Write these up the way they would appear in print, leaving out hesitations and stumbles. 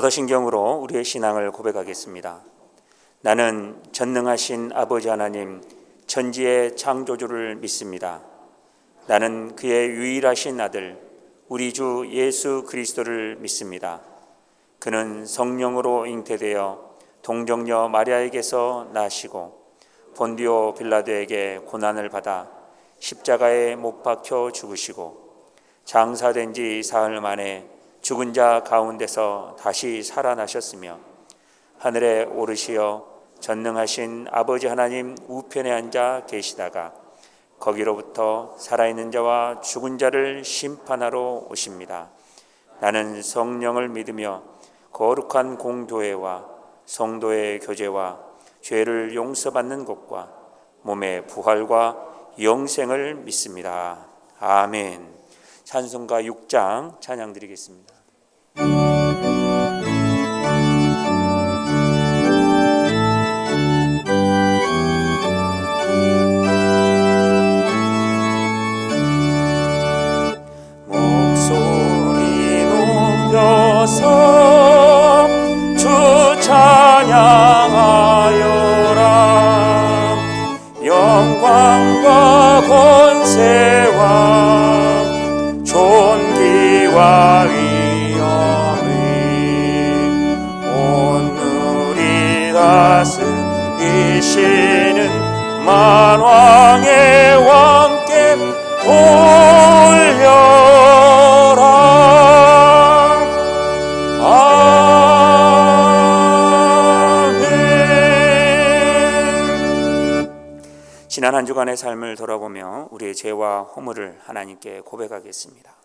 사도신경으로 우리의 신앙을 고백하겠습니다. 나는 전능하신 아버지 하나님 천지의 창조주를 믿습니다. 나는 그의 유일하신 아들 우리 주 예수 그리스도를 믿습니다. 그는 성령으로 잉태되어 동정녀 마리아에게서 나시고 본디오 빌라도에게 고난을 받아 십자가에 못 박혀 죽으시고 장사된 지 사흘 만에 죽은 자 가운데서 다시 살아나셨으며 하늘에 오르시어 전능하신 아버지 하나님 우편에 앉아 계시다가 거기로부터 살아있는 자와 죽은 자를 심판하러 오십니다. 나는 성령을 믿으며 거룩한 공교회와 성도의 교제와 죄를 용서받는 것과 몸의 부활과 영생을 믿습니다. 아멘. 찬송가 6장 찬양 드리겠습니다. 목소리 높여서 주 찬양하여라. 영광과 권세와 존귀와 위엄이 오늘이 다스리시는 만왕의 왕께 돌려라. 아멘. 지난 한 주간의 삶을 돌아보며 우리의 죄와 허물을 하나님께 고백하겠습니다.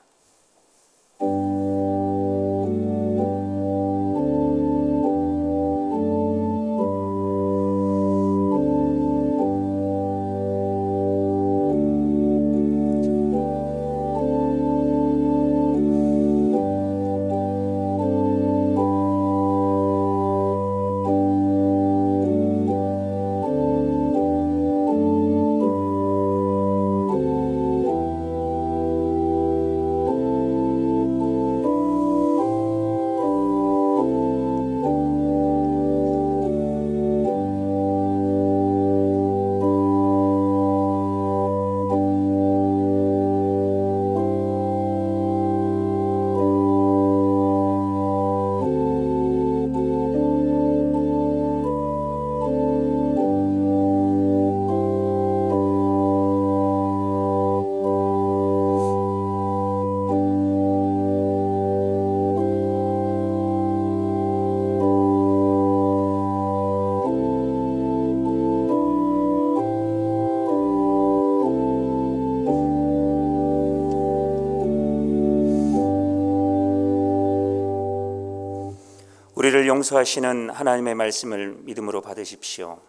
우리를 용서하시는 하나님의 말씀을 믿음으로 받으십시오.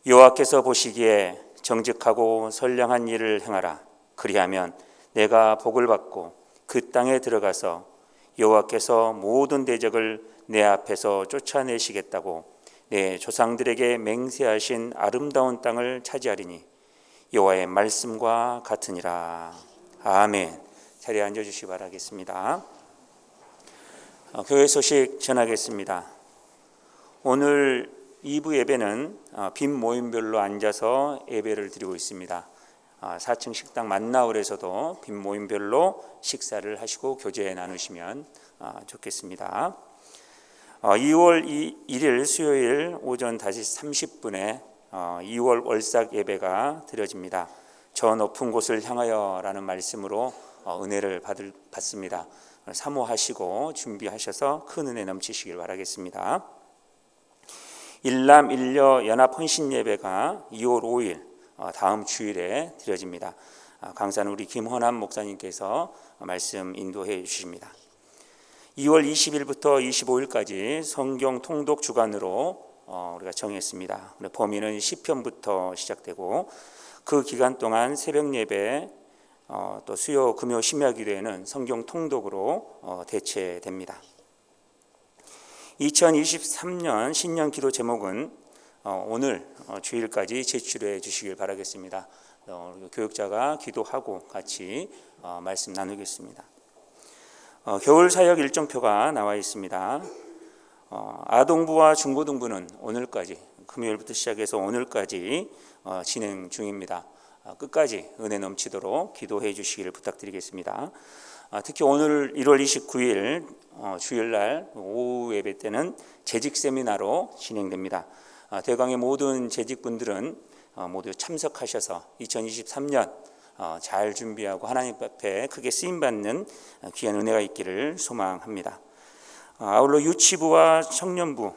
여호와께서 보시기에 정직하고 선량한 일을 행하라. 그리하면 내가 복을 받고 그 땅에 들어가서 여호와께서 모든 대적을 내 앞에서 쫓아내시겠다고 내 조상들에게 맹세하신 아름다운 땅을 차지하리니 여호와의 말씀과 같으니라. 아멘. 자리에 앉아주시기 바라겠습니다. 교회 소식 전하겠습니다. 오늘 2부 예배는 빈 모임별로 앉아서 예배를 드리고 있습니다. 4층 식당 만나울에서도 빈 모임별로 식사를 하시고 교제 나누시면 좋겠습니다. 2월 1일 수요일 오전 5시 30분에 2월 월삭 예배가 드려집니다. 저 높은 곳을 향하여 라는 말씀으로 은혜를 받습니다. 사모하시고 준비하셔서 큰 은혜 넘치시길 바라겠습니다. 일남 일녀 연합 헌신 예배가 2월 5일 다음 주일에 드려집니다. 강사는 우리 김헌환 목사님께서 말씀 인도해 주십니다. 2월 20일부터 25일까지 성경 통독 주간으로 우리가 정했습니다. 범위는 시편부터 시작되고 그 기간 동안 새벽 예배 또 수요 금요 심야 기도회는 성경 통독으로 대체됩니다. 2023년 신년 기도 제목은 오늘 주일까지 제출해 주시길 바라겠습니다. 교육자가 기도하고 같이 말씀 나누겠습니다. 겨울 사역 일정표가 나와 있습니다. 아동부와 중고등부는 오늘까지, 금요일부터 시작해서 오늘까지 진행 중입니다. 끝까지 은혜 넘치도록 기도해 주시기를 부탁드리겠습니다. 특히 오늘 1월 29일 주일날 오후 예배 때는 재직 세미나로 진행됩니다. 대강의 모든 재직분들은 모두 참석하셔서 2023년 잘 준비하고 하나님 앞에 크게 쓰임받는 귀한 은혜가 있기를 소망합니다. 아울러 유치부와 청년부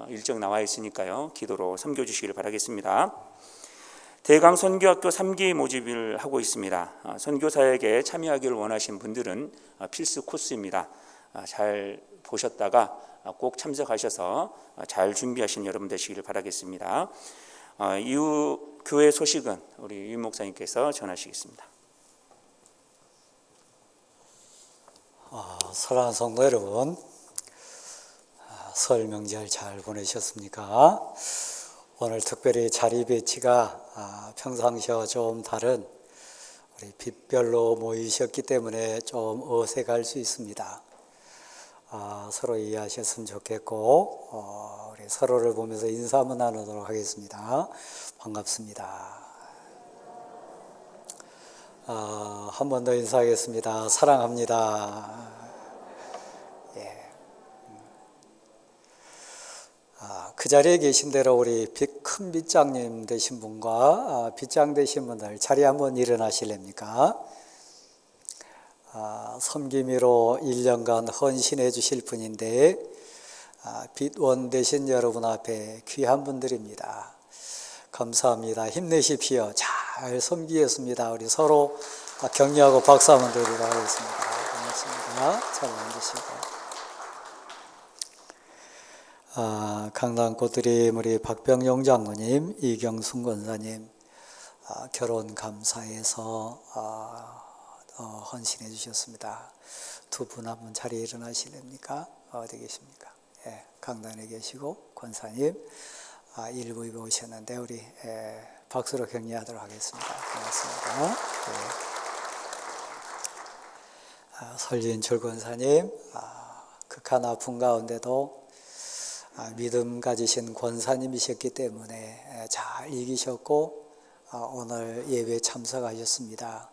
일정 나와 있으니까요, 기도로 섬겨주시기를 바라겠습니다. 대강 선교학교 3기 모집을 하고 있습니다. 선교사에게 참여하기를 원하신 분들은 필수 코스입니다. 잘 보셨다가 꼭 참석하셔서 잘 준비하신 여러분 되시기를 바라겠습니다. 이후 교회 소식은 우리 유 목사님께서 전하시겠습니다. 사랑하는 성도 여러분, 설 명절 잘 보내셨습니까? 오늘 특별히 자리 배치가 평상시와 좀 다른 우리 빛별로 모이셨기 때문에 좀 어색할 수 있습니다. 서로 이해하셨으면 좋겠고 우리 서로를 보면서 인사 한번 나누도록 하겠습니다. 반갑습니다. 한 번 더 인사하겠습니다. 사랑합니다. 그 자리에 계신 대로 우리 큰 빗장님 되신 분과 빗장 되신 분들 자리에 한번 일어나실랍니까? 섬김이로 1년간 헌신해 주실 분인데 빗원 되신 여러분 앞에 귀한 분들입니다. 감사합니다. 힘내십시오. 잘 섬기겠습니다. 우리 서로 격려하고 박수 한번 드리도록 하겠습니다. 고맙습니다. 잘 앉으시고. 강남꽃드림 우리 박병용 장로님, 이경순 권사님 결혼 감사해서 헌신해 주셨습니다. 두 분 한번 자리에 일어나실랍니까? 어디 계십니까? 예, 강단에 계시고 권사님 일부 입에 오셨는데 우리 박수로 격려하도록 하겠습니다. 고맙습니다. 설진철 권사님 극한 아픔 가운데도 믿음 가지신 권사님이셨기 때문에 잘 이기셨고 오늘 예배에 참석하셨습니다.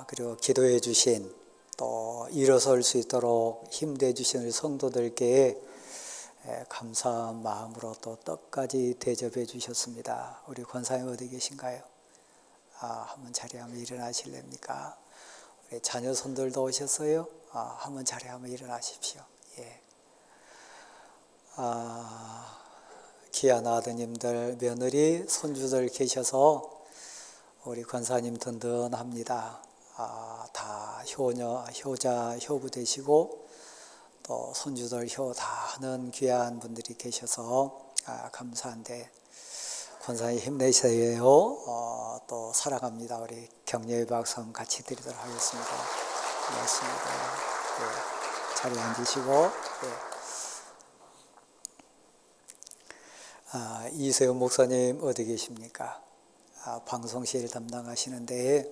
그리고 기도해 주신 또 일어설 수 있도록 힘내 주신 우리 성도들께 감사한 마음으로 또 떡까지 대접해 주셨습니다. 우리 권사님 어디 계신가요? 한번 자리에 한번 일어나실랍니까? 우리 자녀손들도 오셨어요? 한번 자리에 한번 일어나십시오. 예. 귀한 아드님들, 며느리, 손주들 계셔서 우리 권사님 든든합니다. 다 효자, 효부 되시고 또 손주들 효 다 하는 귀한 분들이 계셔서 감사한데 권사님 힘내세요. 또 사랑합니다. 우리 격려의 박수 한번 같이 드리도록 하겠습니다. 고맙습니다. 네, 자리에 앉으시고 네. 이세훈 목사님 어디 계십니까? 방송실 담당하시는데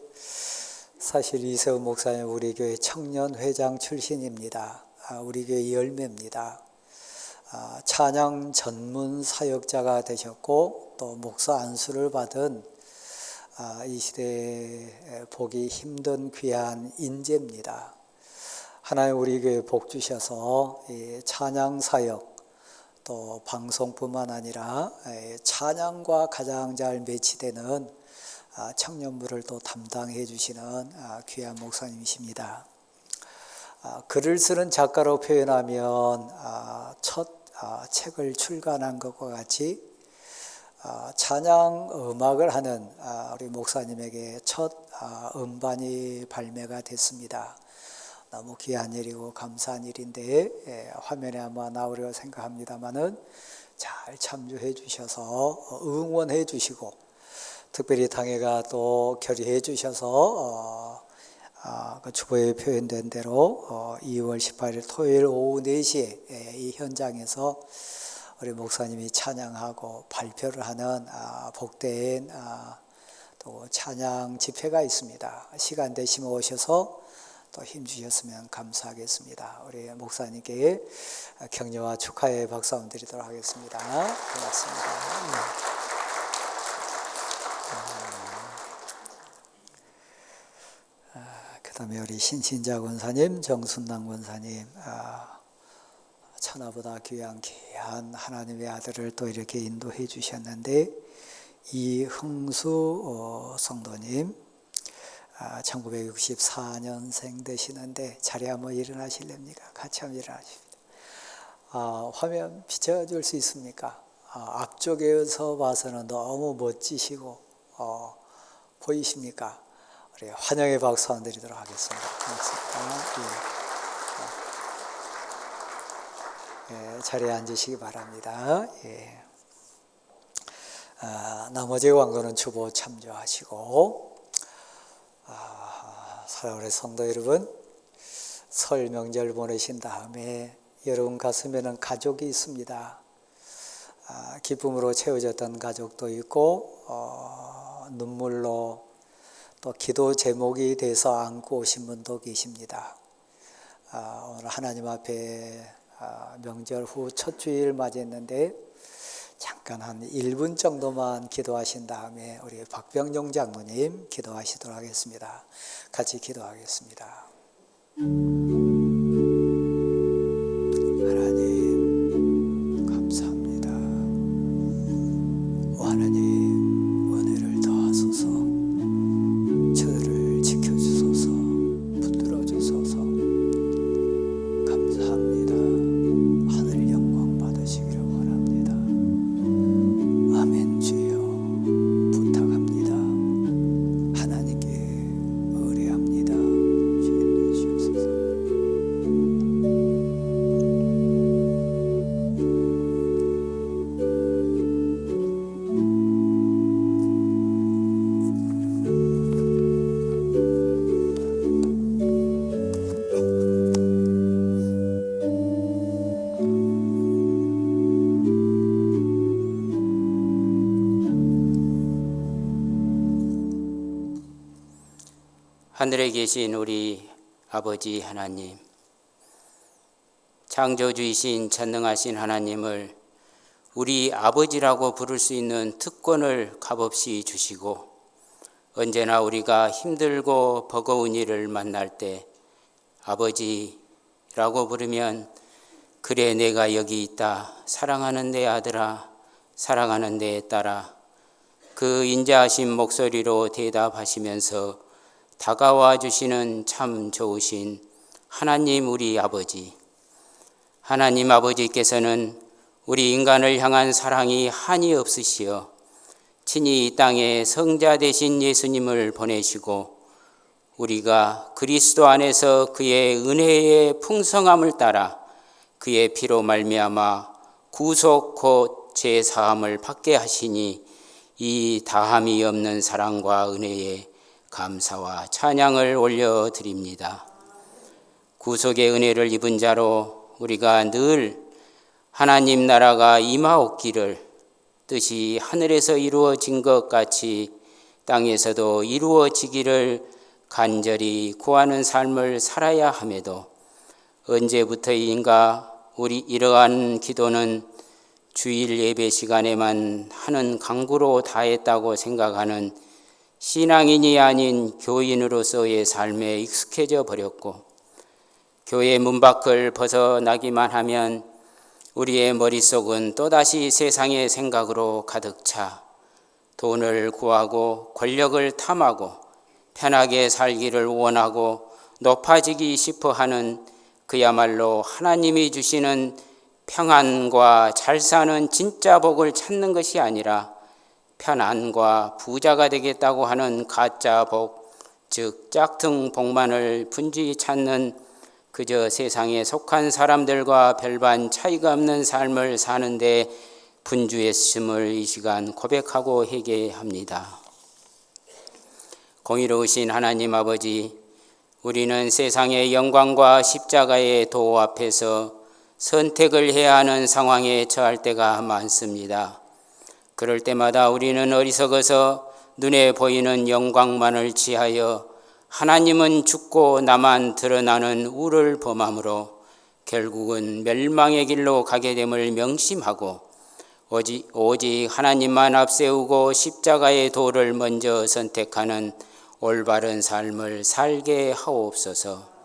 사실 이세훈 목사님 우리 교회 청년회장 출신입니다. 우리 교회 열매입니다. 찬양 전문 사역자가 되셨고 또 목사 안수를 받은 이 시대에 보기 힘든 귀한 인재입니다. 하나님 우리 교회 복 주셔서 이 찬양 사역 또 방송뿐만 아니라 찬양과 가장 잘 매치되는 청년부를 또 담당해 주시는 귀한 목사님이십니다. 글을 쓰는 작가로 표현하면 첫 책을 출간한 것과 같이 찬양 음악을 하는 우리 목사님에게 첫 음반이 발매가 됐습니다. 너무 귀한 일이고 감사한 일인데 화면에 아마 나오리라 생각합니다마는 잘 참조해 주셔서 응원해 주시고 특별히 당회가 또 결의해 주셔서 그 주보에 표현된 대로 2월 18일 토요일 오후 4시에 이 현장에서 우리 목사님이 찬양하고 발표를 하는 복된 또 찬양 집회가 있습니다. 시간 되시면 오셔서 또 힘 주셨으면 감사하겠습니다. 우리 목사님께 격려와 축하의 박수 한번 드리도록 하겠습니다. 고맙습니다. 그 다음에 우리 신신자 권사님, 정순남 권사님, 천하보다 귀한 하나님의 아들을 또 이렇게 인도해 주셨는데, 이흥수 성도님 1964년생 되시는데 자리 한번 일어나실랍니까? 같이 한번 일어나십니다. 화면 비춰줄 수 있습니까? 앞쪽에서 봐서는 너무 멋지시고 보이십니까? 우리 환영의 박수 한번 드리도록 하겠습니다. 고맙습니다. 예, 자리에 앉으시기 바랍니다. 예. 나머지 광고는 주보 참조하시고, 사랑하는 성도 여러분, 설 명절 보내신 다음에 여러분 가슴에는 가족이 있습니다. 기쁨으로 채워졌던 가족도 있고, 눈물로 또 기도 제목이 돼서 안고 오신 분도 계십니다. 오늘 하나님 앞에 명절 후 첫 주일 맞이했는데 잠깐 한 1분 정도만 기도하신 다음에 우리 박병용 장로님 기도하시도록 하겠습니다. 같이 기도하겠습니다. 하나님 감사합니다. 오 하나님 은혜를 더하소서, 저를 지켜주소서, 붙들어 주소서. 감사합니다. 하늘 영광 받으시기를 원합니다. 아멘. 주여 부탁합니다. 하나님께 의뢰합니다. 주님 주시옵소서. 하늘에 계신 우리 아버지 하나님, 창조주이신 전능하신 하나님을 우리 아버지라고 부를 수 있는 특권을 값없이 주시고, 언제나 우리가 힘들고 버거운 일을 만날 때 아버지라고 부르면 그래 내가 여기 있다, 사랑하는 내 아들아, 사랑하는 내 딸아, 그 인자하신 목소리로 대답하시면서 다가와 주시는 참 좋으신 하나님 우리 아버지. 하나님 아버지께서는 우리 인간을 향한 사랑이 한이 없으시어 친히 이 땅에 성자 되신 예수님을 보내시고 우리가 그리스도 안에서 그의 은혜의 풍성함을 따라 그의 피로 말미암아 구속 곧 죄사함을 받게 하시니 이 다함이 없는 사랑과 은혜에 감사와 찬양을 올려드립니다. 구속의 은혜를 입은 자로 우리가 늘 하나님 나라가 임하옵기를 뜻이 하늘에서 이루어진 것 같이 땅에서도 이루어지기를 간절히 구하는 삶을 살아야 함에도 언제부터인가 우리 이러한 기도는 주일 예배 시간에만 하는 강구로 다했다고 생각하는 신앙인이 아닌 교인으로서의 삶에 익숙해져 버렸고, 교회 문 밖을 벗어나기만 하면 우리의 머릿속은 또다시 세상의 생각으로 가득 차 돈을 구하고 권력을 탐하고 편하게 살기를 원하고 높아지기 싶어 하는 그야말로 하나님이 주시는 평안과 잘 사는 진짜 복을 찾는 것이 아니라 편안과 부자가 되겠다고 하는 가짜 복, 즉 짝퉁 복만을 분주히 찾는 그저 세상에 속한 사람들과 별반 차이가 없는 삶을 사는데 분주했음을 이 시간 고백하고 회개합니다. 공의로우신 하나님 아버지, 우리는 세상의 영광과 십자가의 도 앞에서 선택을 해야 하는 상황에 처할 때가 많습니다. 그럴 때마다 우리는 어리석어서 눈에 보이는 영광만을 취하여 하나님은 죽고 나만 드러나는 우를 범함으로 결국은 멸망의 길로 가게 됨을 명심하고 오직 하나님만 앞세우고 십자가의 도를 먼저 선택하는 올바른 삶을 살게 하옵소서.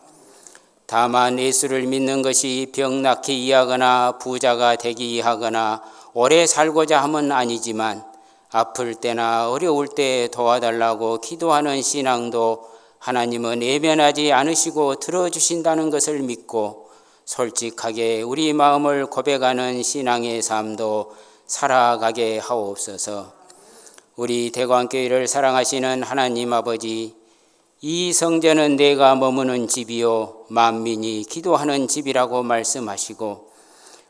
다만 예수를 믿는 것이 병 낫기 위하거나 부자가 되기 위하거나 오래 살고자 함은 아니지만 아플 때나 어려울 때 도와달라고 기도하는 신앙도 하나님은 외면하지 않으시고 들어주신다는 것을 믿고 솔직하게 우리 마음을 고백하는 신앙의 삶도 살아가게 하옵소서. 우리 대광교회를 사랑하시는 하나님 아버지, 이 성전은 내가 머무는 집이요 만민이 기도하는 집이라고 말씀하시고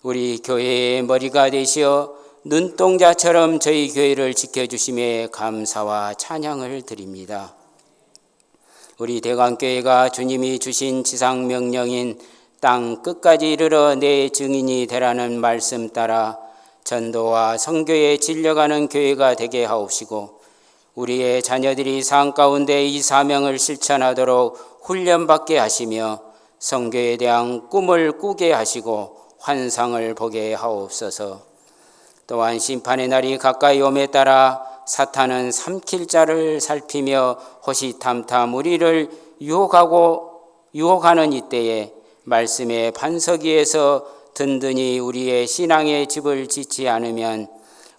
우리 교회의 머리가 되시어 눈동자처럼 저희 교회를 지켜주심에 감사와 찬양을 드립니다. 우리 대광교회가 주님이 주신 지상명령인 땅 끝까지 이르러 내 증인이 되라는 말씀 따라 전도와 선교에 진려가는 교회가 되게 하옵시고 우리의 자녀들이 삶 가운데 이 사명을 실천하도록 훈련받게 하시며 선교에 대한 꿈을 꾸게 하시고 환상을 보게 하옵소서. 또한 심판의 날이 가까이 옴에 따라 사탄은 삼킬 자를 살피며 호시탐탐 우리를 유혹하는 이때에 말씀의 반석 위에서 든든히 우리의 신앙의 집을 짓지 않으면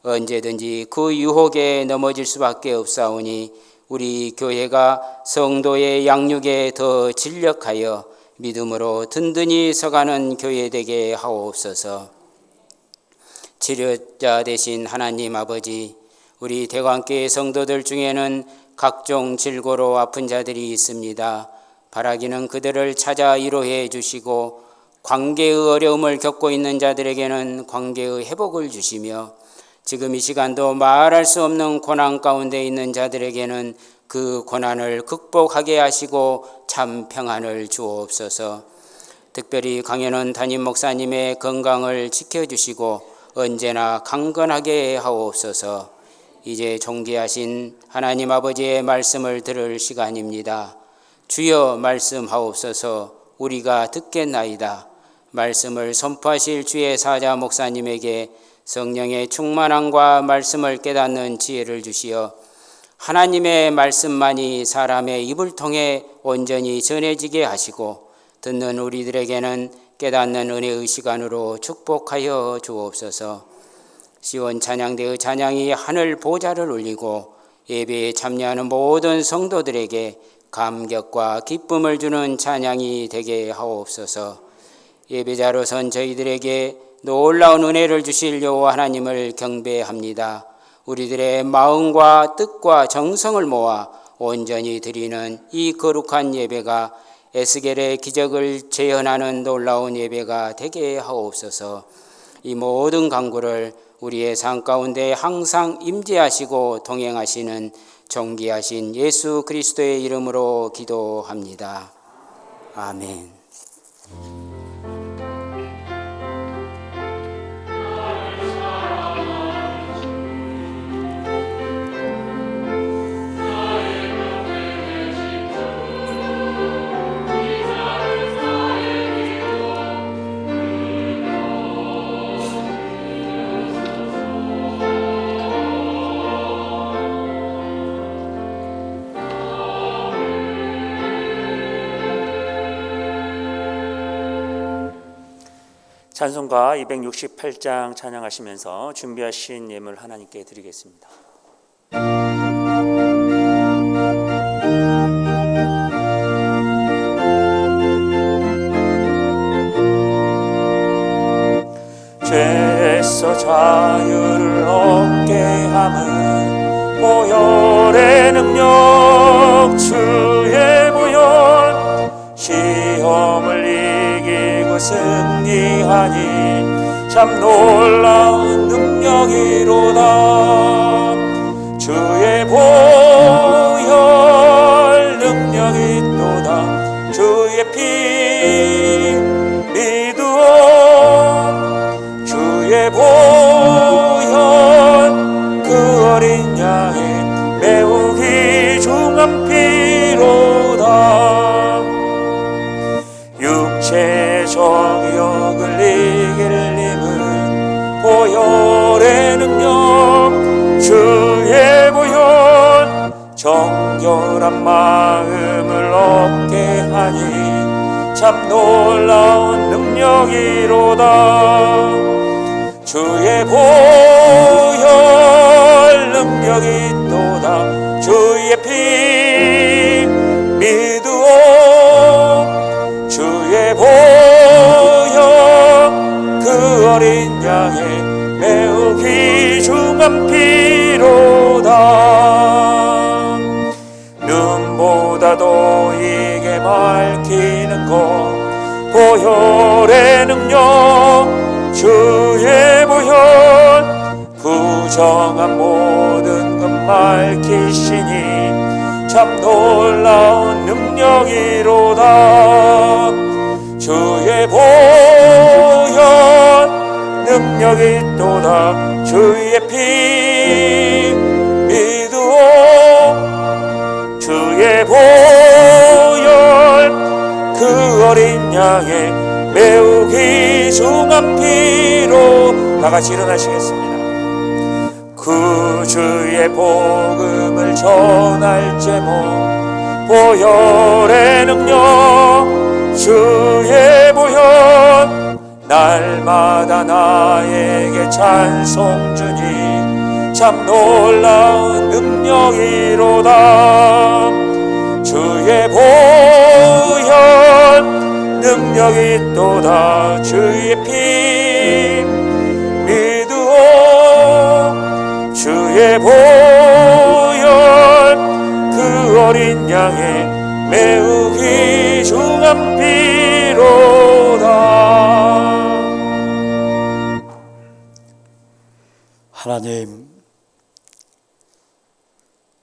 언제든지 그 유혹에 넘어질 수밖에 없사오니 우리 교회가 성도의 양육에 더 진력하여 믿음으로 든든히 서가는 교회 되게 하옵소서. 치료자 되신 하나님 아버지, 우리 대광교회 성도들 중에는 각종 질고로 아픈 자들이 있습니다. 바라기는 그들을 찾아 위로해 주시고 관계의 어려움을 겪고 있는 자들에게는 관계의 회복을 주시며 지금 이 시간도 말할 수 없는 고난 가운데 있는 자들에게는 그 고난을 극복하게 하시고 참 평안을 주옵소서. 특별히 강현원 담임 목사님의 건강을 지켜주시고 언제나 강건하게 하옵소서. 이제 존귀하신 하나님 아버지의 말씀을 들을 시간입니다. 주여 말씀하옵소서. 우리가 듣겠나이다. 말씀을 선포하실 주의 사자 목사님에게 성령의 충만함과 말씀을 깨닫는 지혜를 주시어 하나님의 말씀만이 사람의 입을 통해 온전히 전해지게 하시고 듣는 우리들에게는 깨닫는 은혜의 시간으로 축복하여 주옵소서. 시온 찬양대의 찬양이 하늘 보좌를 울리고 예배에 참여하는 모든 성도들에게 감격과 기쁨을 주는 찬양이 되게 하옵소서. 예배자로선 저희들에게 놀라운 은혜를 주실 여호와 하나님을 경배합니다. 우리들의 마음과 뜻과 정성을 모아 온전히 드리는 이 거룩한 예배가 에스겔의 기적을 재현하는 놀라운 예배가 되게 하옵소서. 이 모든 간구를 우리의 삶 가운데 항상 임재하시고 동행하시는 존귀하신 예수 그리스도의 이름으로 기도합니다. 아멘. 찬송가 268장 찬양하시면서 준비하신 예물 하나님께 드리겠습니다. 죄에서 자유를 얻게 함은 보혈의 능력 주의 보혈 시험을 이기고 승리하니 참 놀라운 능력이로다. 주의 보혈 능력이 있도다. 주의 피 믿으오. 주의 보혈 그 어린 양의 매우 귀중한 피로다. 보혈의 능력 주의 보혈 정결한 마음을 얻게 하니 참 놀라운 능력이로다. 주의 보혈 능력이 있도다. 주의 피 믿으오. 주의 보혈 그 어린 양의 매우 귀중한 피로다. 눈보다도 이게 밝히는 것 보혈의 능력 주의 보혈 부정한 모든 것 밝히시니 참 놀라운 능력이로다. 주의 보혈 능력이 있도다. 주의 피 믿으오. 주의 보혈 그 어린 양의 매우 귀중한 피로 다같이 일어나시겠습니다. 그 주의 복음을 전할 제목 보혈의 능력 주의 보혈 날마다 나에게 찬송 주니 참 놀라운 능력이로다. 주의 보혈 능력이 있도다. 주의 피 믿으오. 주의 보혈 그 어린 양의 매우 귀중한 피로다. 하나님,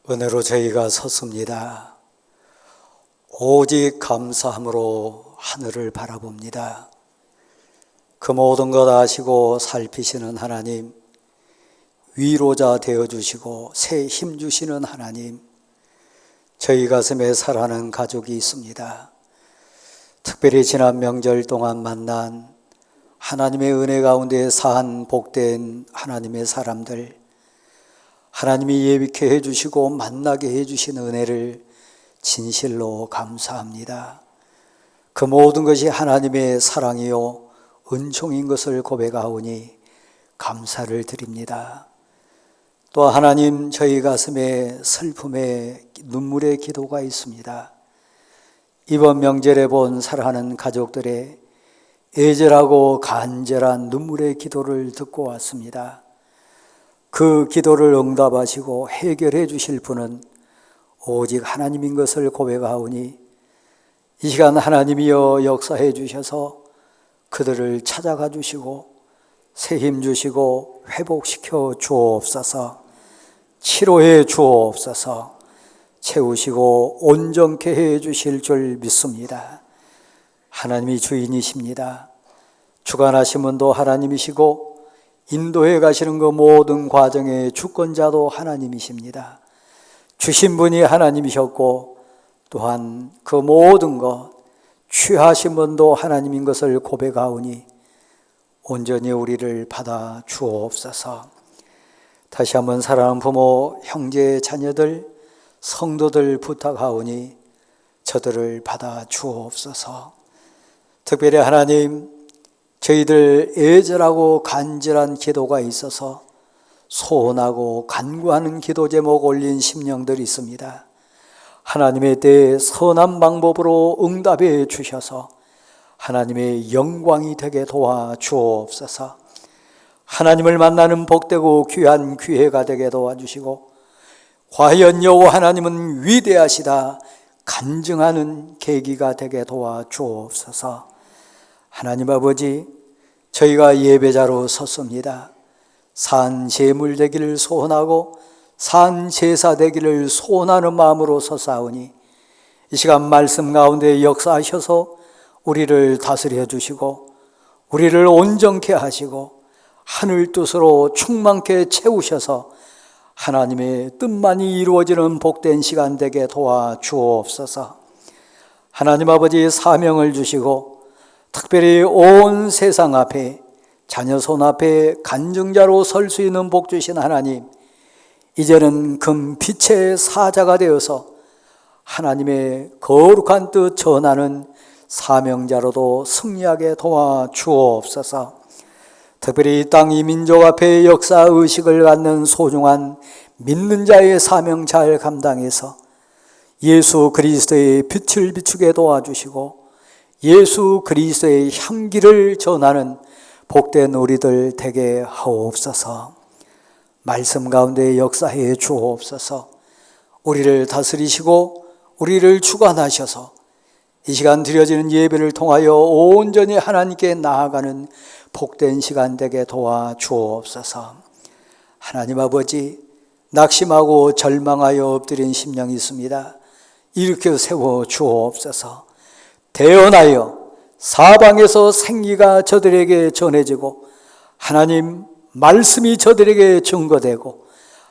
은혜로 저희가 섰습니다. 오직 감사함으로 하늘을 바라봅니다. 그 모든 것 아시고 살피시는 하나님, 위로자 되어주시고 새 힘 주시는 하나님, 저희 가슴에 사랑하는 가족이 있습니다. 특별히 지난 명절 동안 만난 하나님의 은혜 가운데 사한 복된 하나님의 사람들, 하나님이 예비케 해주시고 만나게 해주신 은혜를 진실로 감사합니다. 그 모든 것이 하나님의 사랑이요 은총인 것을 고백하오니 감사를 드립니다. 또 하나님, 저희 가슴에 슬픔의 눈물의 기도가 있습니다. 이번 명절에 본 사랑하는 가족들의 애절하고 간절한 눈물의 기도를 듣고 왔습니다. 그 기도를 응답하시고 해결해 주실 분은 오직 하나님인 것을 고백하오니 이 시간 하나님이여 역사해 주셔서 그들을 찾아가 주시고 새 힘 주시고 회복시켜 주옵소서. 치료해 주옵소서. 채우시고 온전케 해 주실 줄 믿습니다. 하나님이 주인이십니다. 주관하신 분도 하나님이시고 인도해 가시는 그 모든 과정의 주권자도 하나님이십니다. 주신 분이 하나님이셨고 또한 그 모든 것 취하신 분도 하나님인 것을 고백하오니 온전히 우리를 받아 주옵소서. 다시 한번 사랑하는 부모, 형제, 자녀들, 성도들 부탁하오니 저들을 받아 주옵소서. 특별히 하나님, 저희들 애절하고 간절한 기도가 있어서 소원하고 간구하는 기도 제목 올린 심령들이 있습니다. 하나님의 때에 선한 방법으로 응답해 주셔서 하나님의 영광이 되게 도와 주옵소서. 하나님을 만나는 복되고 귀한 기회가 되게 도와주시고 과연 여호와 하나님은 위대하시다 간증하는 계기가 되게 도와 주옵소서. 하나님 아버지, 저희가 예배자로 섰습니다. 산 제물 되기를 소원하고 산 제사 되기를 소원하는 마음으로 서사오니 이 시간 말씀 가운데 역사하셔서 우리를 다스려 주시고 우리를 온전케 하시고 하늘 뜻으로 충만케 채우셔서 하나님의 뜻만이 이루어지는 복된 시간 되게 도와 주옵소서. 하나님 아버지, 사명을 주시고 특별히 온 세상 앞에 자녀 손 앞에 간증자로 설 수 있는 복 주신 하나님, 이제는 금 빛의 사자가 되어서 하나님의 거룩한 뜻 전하는 사명자로도 승리하게 도와주옵소서. 특별히 이 땅 이 민족 앞에 역사 의식을 갖는 소중한 믿는 자의 사명 잘 감당해서 예수 그리스도의 빛을 비추게 도와주시고 예수 그리스도의 향기를 전하는 복된 우리들 되게 하옵소서. 말씀 가운데 역사해 주옵소서. 우리를 다스리시고 우리를 주관하셔서 이 시간 드려지는 예배를 통하여 온전히 하나님께 나아가는 복된 시간 되게 도와주옵소서. 하나님 아버지, 낙심하고 절망하여 엎드린 심령이 있습니다. 일으켜 세워 주옵소서. 대언하여 사방에서 생기가 저들에게 전해지고 하나님 말씀이 저들에게 증거되고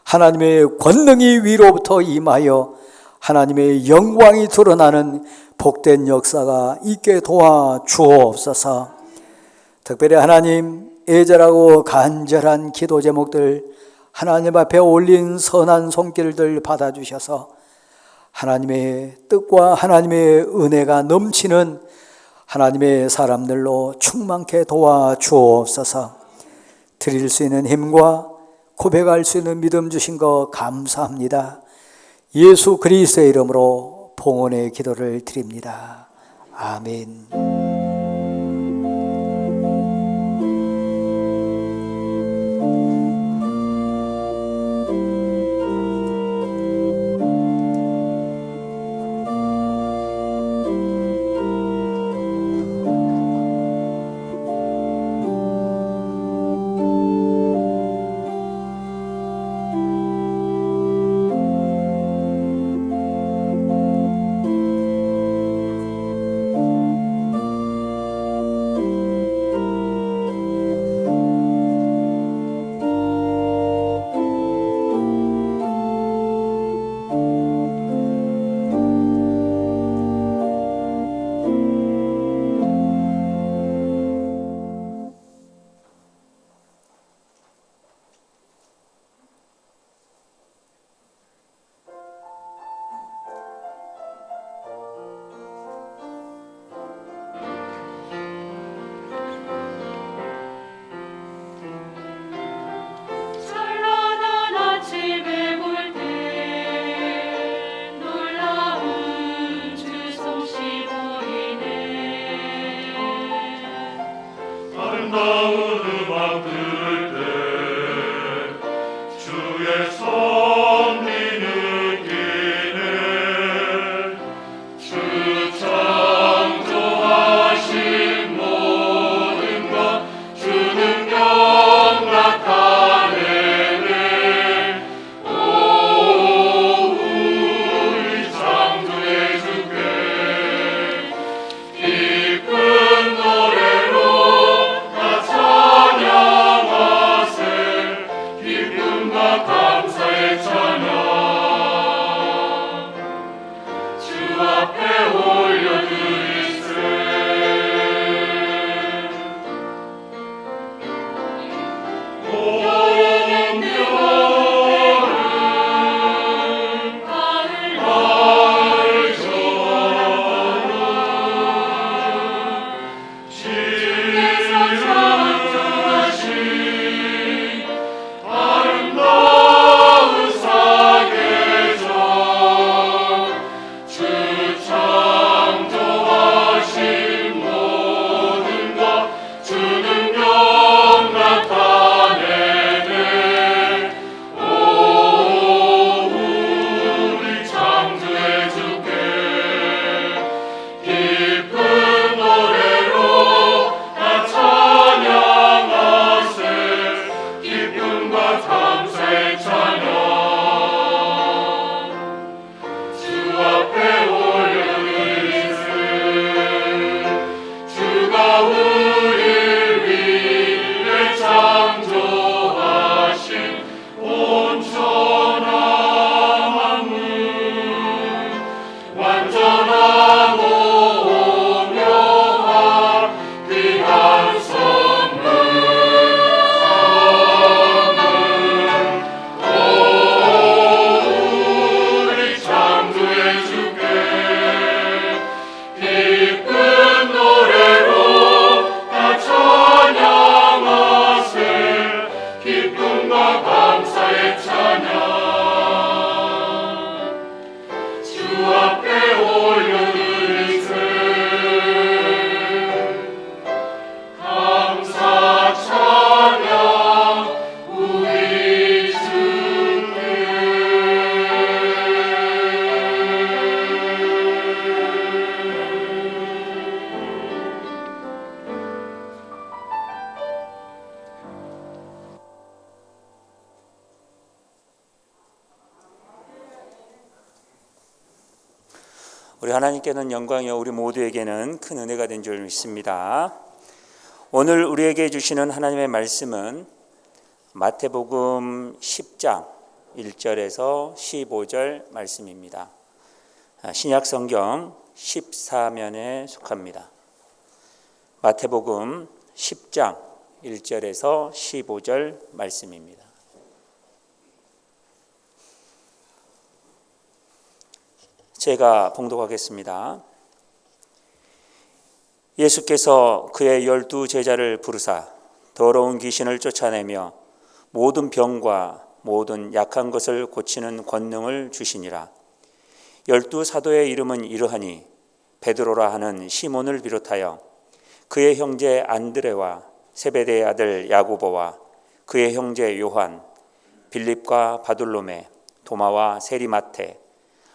하나님의 권능이 위로부터 임하여 하나님의 영광이 드러나는 복된 역사가 있게 도와주옵소서. 특별히 하나님 애절하고 간절한 기도 제목들 하나님 앞에 올린 선한 손길들 받아주셔서 하나님의 뜻과 하나님의 은혜가 넘치는 하나님의 사람들로 충만케 도와주옵소서. 드릴 수 있는 힘과 고백할 수 있는 믿음 주신 거 감사합니다. 예수 그리스도의 이름으로 봉헌의 기도를 드립니다. 아멘. 주는 영 나타내 우리 하나님께는 영광이요 우리 모두에게는 큰 은혜가 된 줄 믿습니다. 오늘 우리에게 주시는 하나님의 말씀은 마태복음 10장 1절에서 15절 말씀입니다. 신약 성경 14면에 속합니다. 마태복음 10장 1절에서 15절 말씀입니다. 제가 봉독하겠습니다. 예수께서 그의 12 제자를 부르사 더러운 귀신을 쫓아내며 모든 병과 모든 약한 것을 고치는 권능을 주시니라. 12 사도의 이름은 이러하니 베드로라 하는 시몬을 비롯하여 그의 형제 안드레와 세베대의 아들 야고보와 그의 형제 요한, 빌립과 바돌로메, 도마와 세리마테,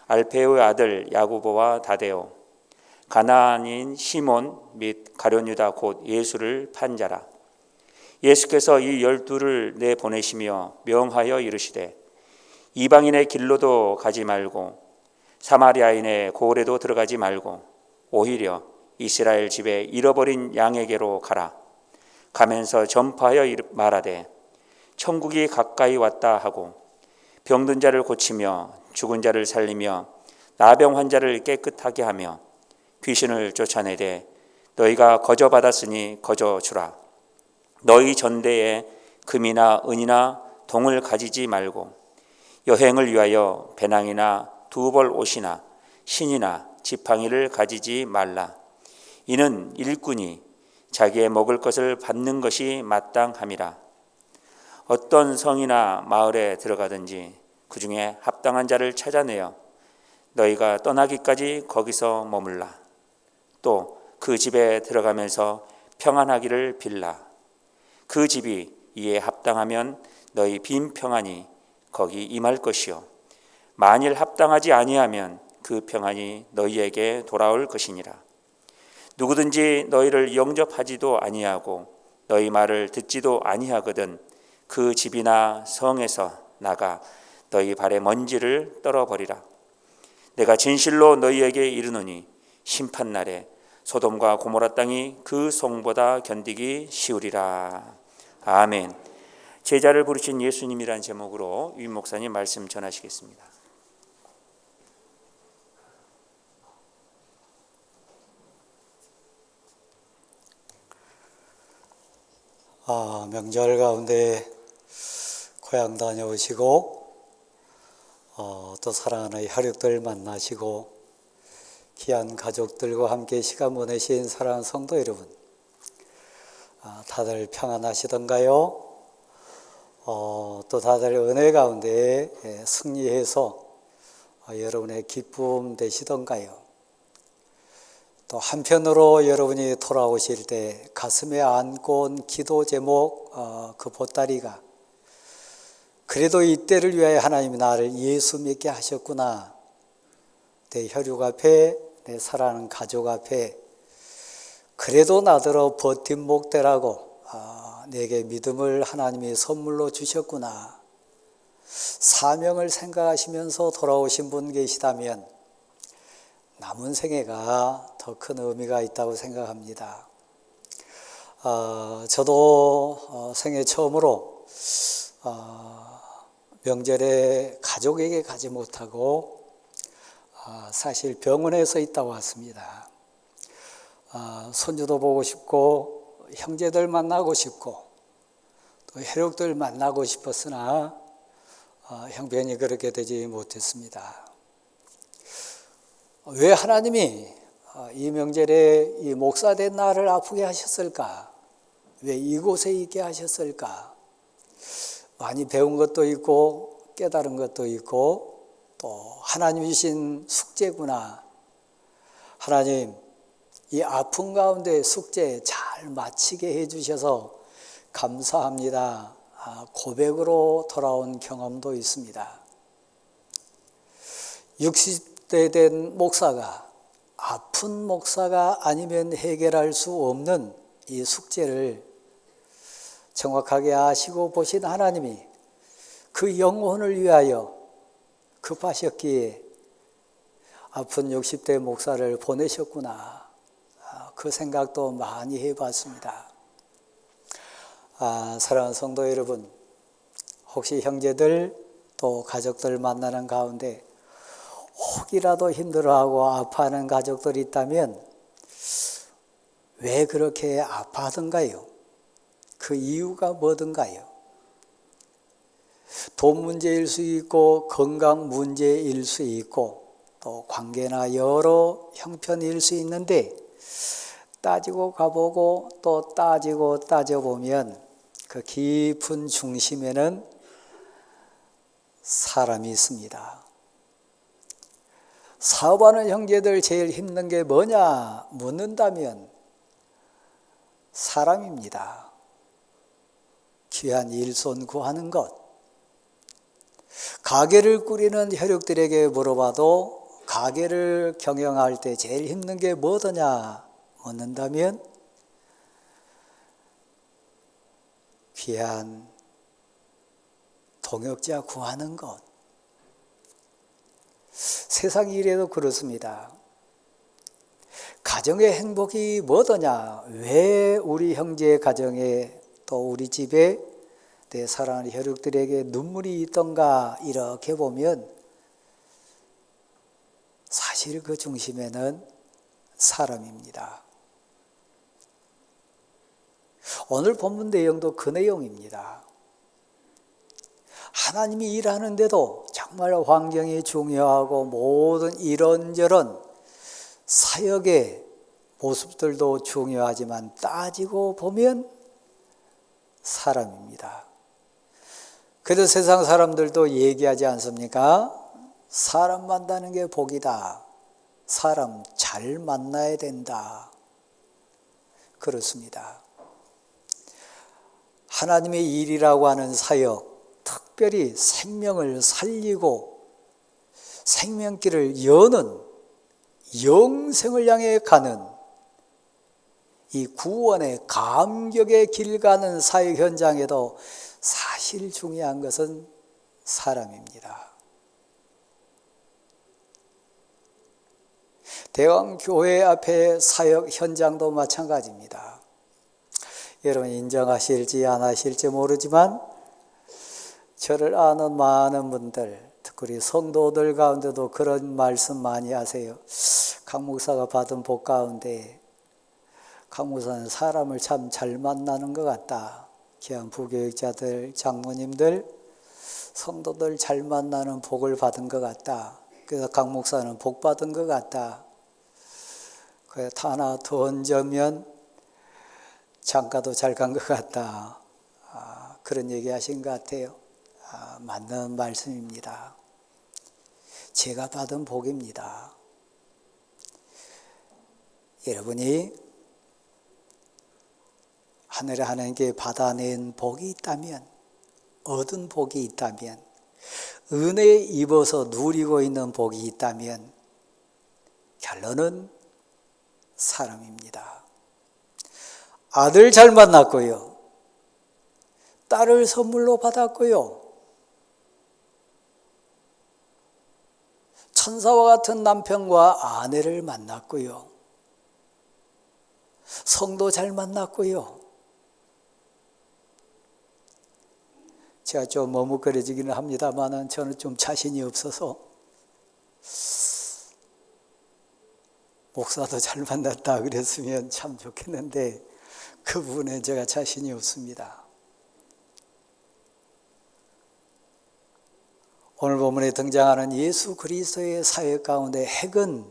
알페오의 아들 야고보와 다데오, 가나안인 시몬 및 가룟유다 곧 예수를 판 자라. 예수께서 이 12를 내보내시며 명하여 이르시되 이방인의 길로도 가지 말고 사마리아인의 고을에도 들어가지 말고 오히려 이스라엘 집에 잃어버린 양에게로 가라. 가면서 전파하여 말하되 천국이 가까이 왔다 하고 병든 자를 고치며 죽은 자를 살리며 나병 환자를 깨끗하게 하며 귀신을 쫓아내되 너희가 거저 받았으니 거저 주라. 너희 전대에 금이나 은이나 동을 가지지 말고 여행을 위하여 배낭이나 두벌 옷이나 신이나 지팡이를 가지지 말라. 이는 일꾼이 자기의 먹을 것을 받는 것이 마땅함이라. 어떤 성이나 마을에 들어가든지 그 중에 합당한 자를 찾아내어 너희가 떠나기까지 거기서 머물라. 또 그 집에 들어가면서 평안하기를 빌라. 그 집이 이에 합당하면 너희 빈 평안이 거기 임할 것이요 만일 합당하지 아니하면 그 평안이 너희에게 돌아올 것이니라. 누구든지 너희를 영접하지도 아니하고 너희 말을 듣지도 아니하거든 그 집이나 성에서 나가 너희 발의 먼지를 떨어버리라. 내가 진실로 너희에게 이르노니 심판날에 소돔과 고모라 땅이 그 성보다 견디기 쉬우리라. 아멘. 제자를 부르신 예수님이라는 제목으로 유 목사님 말씀 전하시겠습니다. 명절 가운데 고향 다녀오시고 또 사랑하는 혈육들 만나시고 귀한 가족들과 함께 시간 보내신 사랑하는 성도 여러분, 다들 평안하시던가요? 또 다들 은혜 가운데 승리해서 여러분의 기쁨 되시던가요? 또 한편으로 여러분이 돌아오실 때 가슴에 안고 온 기도 제목 그 보따리가 그래도 이때를 위하여 하나님이 나를 예수 믿게 하셨구나. 내 혈육 앞에 내 사랑하는 가족 앞에 그래도 나더러 버팀목대라고 내게 믿음을 하나님이 선물로 주셨구나. 사명을 생각하시면서 돌아오신 분 계시다면 남은 생애가 더 큰 의미가 있다고 생각합니다. 저도 생애 처음으로 명절에 가족에게 가지 못하고 사실 병원에서 있다 왔습니다. 손주도 보고 싶고 형제들 만나고 싶고 또 혈육들 만나고 싶었으나 형편이 그렇게 되지 못했습니다. 왜 하나님이 이 명절에 이 목사된 나를 아프게 하셨을까? 왜 이곳에 있게 하셨을까? 많이 배운 것도 있고 깨달은 것도 있고 또 하나님 주신 숙제구나. 하나님 이 아픔 가운데 숙제 잘 마치게 해주셔서 감사합니다. 고백으로 돌아온 경험도 있습니다. 60대 된 목사가 아픈 목사가 아니면 해결할 수 없는 이 숙제를 정확하게 아시고 보신 하나님이 그 영혼을 위하여 급하셨기에 아픈 60대 목사를 보내셨구나. 그 생각도 많이 해봤습니다. 사랑하는 성도 여러분, 혹시 형제들 또 가족들 만나는 가운데 혹이라도 힘들어하고 아파하는 가족들이 있다면 왜 그렇게 아파하던가요? 그 이유가 뭐던가요? 돈 문제일 수 있고 건강 문제일 수 있고 또 관계나 여러 형편일 수 있는데 따지고 가보고 또 따지고 따져보면 그 깊은 중심에는 사람이 있습니다. 사업하는 형제들 제일 힘든 게 뭐냐 묻는다면 사람입니다. 귀한 일손 구하는 것. 가게를 꾸리는 혈육들에게 물어봐도 가게를 경영할 때 제일 힘든 게 뭐더냐 묻는다면 귀한 동역자 구하는 것. 세상 일에도 그렇습니다. 가정의 행복이 뭐더냐? 왜 우리 형제의 가정에 또 우리 집에 내 사랑하는 혈육들에게 눈물이 있던가 이렇게 보면 사실 그 중심에는 사람입니다. 오늘 본문 내용도 그 내용입니다. 하나님이 일하는데도 정말 환경이 중요하고 모든 이런저런 사역의 모습들도 중요하지만 따지고 보면 사람입니다. 그래도 세상 사람들도 얘기하지 않습니까? 사람 만나는 게 복이다. 사람 잘 만나야 된다. 그렇습니다. 하나님의 일이라고 하는 사역, 특별히 생명을 살리고 생명길을 여는 영생을 향해 가는 이 구원의 감격의 길 가는 사역 현장에도 사실 중요한 것은 사람입니다. 대왕교회 앞에 사역 현장도 마찬가지입니다. 여러분 인정하실지 안 하실지 모르지만 저를 아는 많은 분들, 특히 성도들 가운데도 그런 말씀 많이 하세요. 강 목사가 받은 복 가운데 강 목사는 사람을 참 잘 만나는 것 같다. 귀한 부교육자들, 장모님들, 성도들 잘 만나는 복을 받은 것 같다. 그래서 강 목사는 복 받은 것 같다. 그래서 하나 더 얹으면 장가도 잘 간 것 같다. 그런 얘기 하신 것 같아요. 맞는 말씀입니다. 제가 받은 복입니다. 여러분이 하늘에 하나님께 받아낸 복이 있다면, 얻은 복이 있다면, 은혜에 입어서 누리고 있는 복이 있다면 결론은 사람입니다. 아들 잘 만났고요. 딸을 선물로 받았고요. 천사와 같은 남편과 아내를 만났고요. 성도 잘 만났고요. 제가 좀 머뭇거려지기는 합니다만 저는 좀 자신이 없어서 목사도 잘 만났다 그랬으면 참 좋겠는데 그 부분에 제가 자신이 없습니다. 오늘 본문에 등장하는 예수 그리스도의 사역 가운데 핵은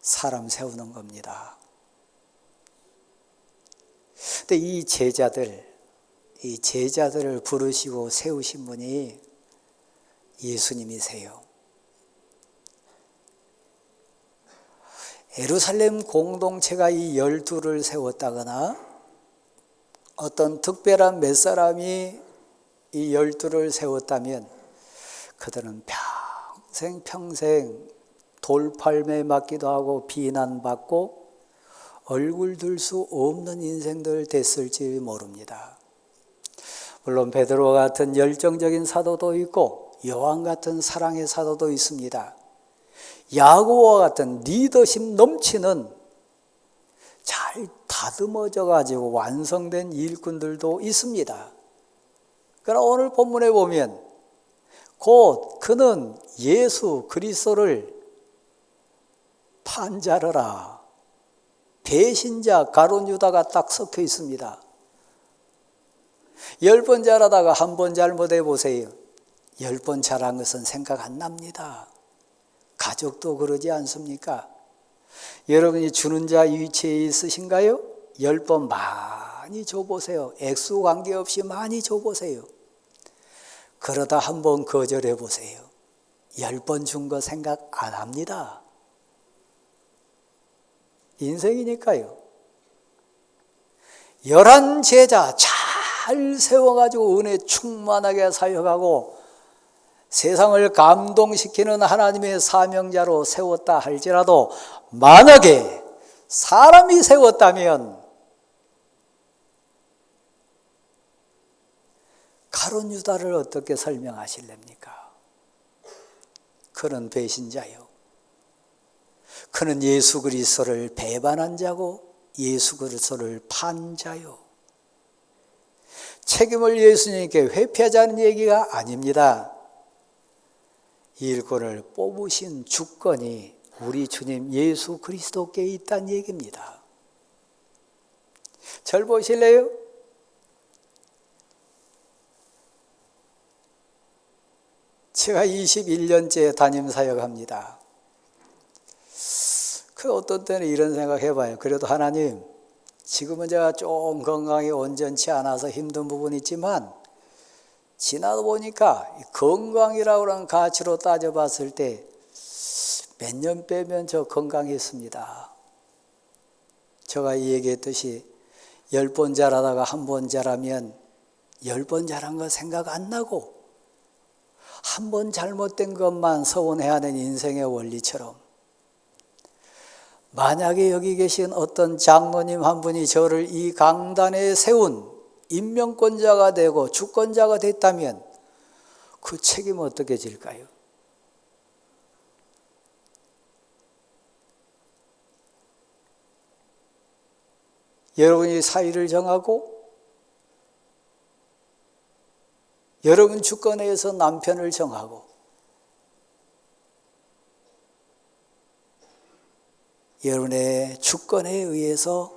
사람 세우는 겁니다. 근데 이 제자들을 부르시고 세우신 분이 예수님이세요. 예루살렘 공동체가 이 12를 세웠다거나 어떤 특별한 몇 사람이 이 12를 세웠다면 그들은 평생 돌팔매 맞기도 하고 비난받고 얼굴 들 수 없는 인생들 됐을지 모릅니다. 물론 베드로 같은 열정적인 사도도 있고 요한 같은 사랑의 사도도 있습니다. 야고와 같은 리더십 넘치는 잘 다듬어져 가지고 완성된 일꾼들도 있습니다. 그러나 오늘 본문에 보면 곧 그는 예수 그리스도를 판자르라, 배신자 가룟 유다가 딱 섞여 있습니다. 10번 잘하다가 한 번 잘못해 보세요. 10번 잘한 것은 생각 안 납니다. 가족도 그러지 않습니까? 여러분이 주는 자 위치에 있으신가요? 10번 많이 줘보세요. 액수 관계없이 많이 줘보세요. 그러다 한 번 거절해 보세요. 10번 준 거 생각 안 합니다. 인생이니까요. 11 제자 잘 세워가지고 은혜 충만하게 사역하고 세상을 감동시키는 하나님의 사명자로 세웠다 할지라도 만약에 사람이 세웠다면 가룟 유다를 어떻게 설명하실랍니까? 그는 배신자요. 그는 예수 그리스도를 배반한 자고 예수 그리스도를 판 자요. 책임을 예수님께 회피하자는 얘기가 아닙니다. 일꾼을 뽑으신 주권이 우리 주님 예수 그리스도께 있다는 얘기입니다. 절 보실래요? 제가 21년째 담임사역합니다. 그 어떤 때는 이런 생각 해봐요. 그래도 하나님, 지금은 제가 좀 건강이 온전치 않아서 힘든 부분이 있지만 지나다 보니까 건강이라고 하는 가치로 따져봤을 때 몇 년 빼면 저 건강했습니다. 제가 얘기했듯이 10번 잘하다가 한 번 잘하면 10번 잘한 거 생각 안 나고 한 번 잘못된 것만 서운해하는 인생의 원리처럼 만약에 여기 계신 어떤 장로님 한 분이 저를 이 강단에 세운 임명권자가 되고 주권자가 됐다면 그 책임은 어떻게 질까요? 여러분이 사위를 정하고 여러분 주권에서 남편을 정하고 여러분의 주권에 의해서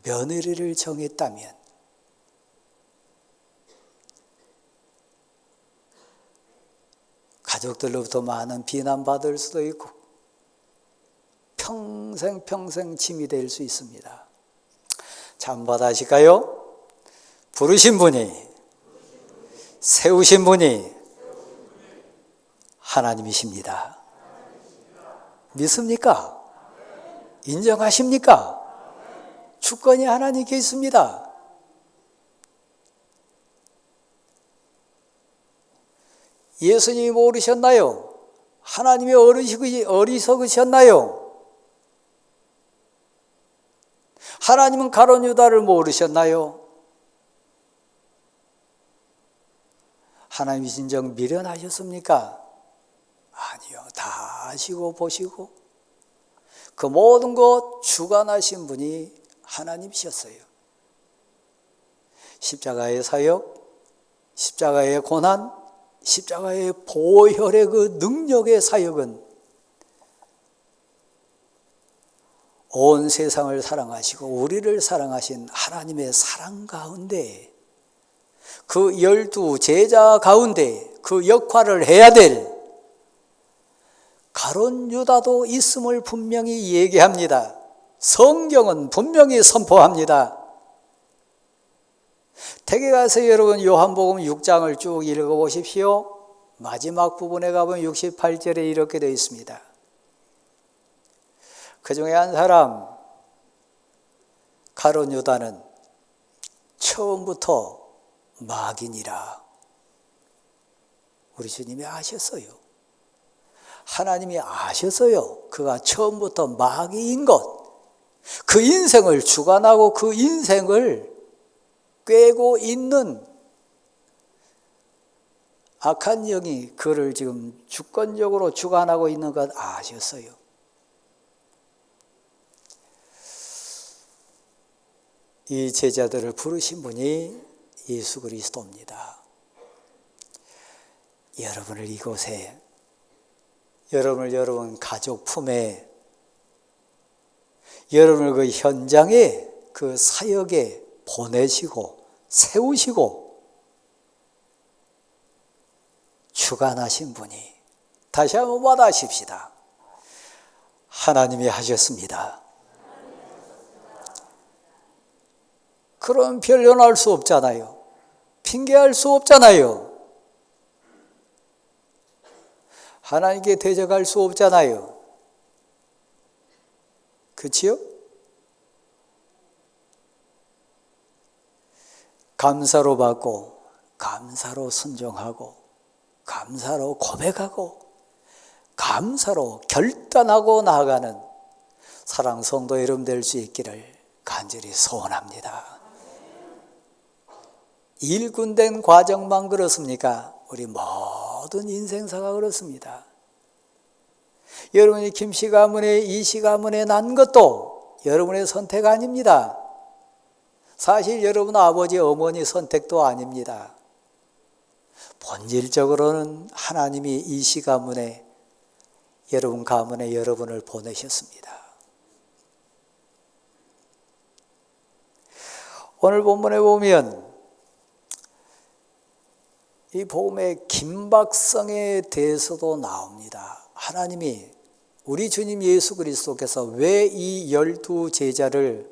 며느리를 정했다면 가족들로부터 많은 비난받을 수도 있고 평생 짐이 될 수 있습니다. 잠받아실까요? 부르신 분이 세우신 분이 하나님이십니다. 믿습니까? 인정하십니까? 주권이 하나님께 있습니다. 예수님이 모르셨나요? 하나님이 어리석으셨나요? 하나님은 가룟 유다를 모르셨나요? 하나님이 진정 미련하셨습니까? 아니요. 다 아시고 보시고 그 모든 것 주관하신 분이 하나님이셨어요. 십자가의 사역, 십자가의 고난, 십자가의 보혈의 그 능력의 사역은 온 세상을 사랑하시고 우리를 사랑하신 하나님의 사랑 가운데 그 12 제자 가운데 그 역할을 해야 될 가룟 유다도 있음을 분명히 얘기합니다. 성경은 분명히 선포합니다. 댁에 가서 여러분 요한복음 6장을 쭉 읽어보십시오. 마지막 부분에 가보면 68절에 이렇게 되어 있습니다. 그 중에 한 사람 가룟 유다는 처음부터 마귀니라. 우리 주님이 아셨어요. 하나님이 아셨어요. 그가 처음부터 마귀인 것, 그 인생을 주관하고 그 인생을 꿰고 있는 악한 영이 그를 지금 주권적으로 주관하고 있는 것 아셨어요? 이 제자들을 부르신 분이 예수 그리스도입니다. 여러분을 이곳에, 여러분 가족 품에, 여러분을 그 현장에, 그 사역에 보내시고 세우시고 주관하신 분이, 다시 한번 받아십시다. 하나님이 하셨습니다. 그럼 변론할 수 없잖아요. 핑계할 수 없잖아요. 하나님께 대적할 수 없잖아요. 그치요? 감사로 받고, 감사로 순종하고, 감사로 고백하고, 감사로 결단하고 나아가는 사랑 성도 여러분 될 수 있기를 간절히 소원합니다. 일꾼된 과정만 그렇습니까? 우리 모든 인생사가 그렇습니다. 여러분이 김씨 가문에 이씨 가문에 난 것도 여러분의 선택 아닙니다. 사실 여러분 아버지 어머니 선택도 아닙니다. 본질적으로는 하나님이 이씨 가문에, 여러분 가문에 여러분을 보내셨습니다. 오늘 본문에 보면 이 복음의 긴박성에 대해서도 나옵니다. 하나님이, 우리 주님 예수 그리스도께서 왜 이 12 제자를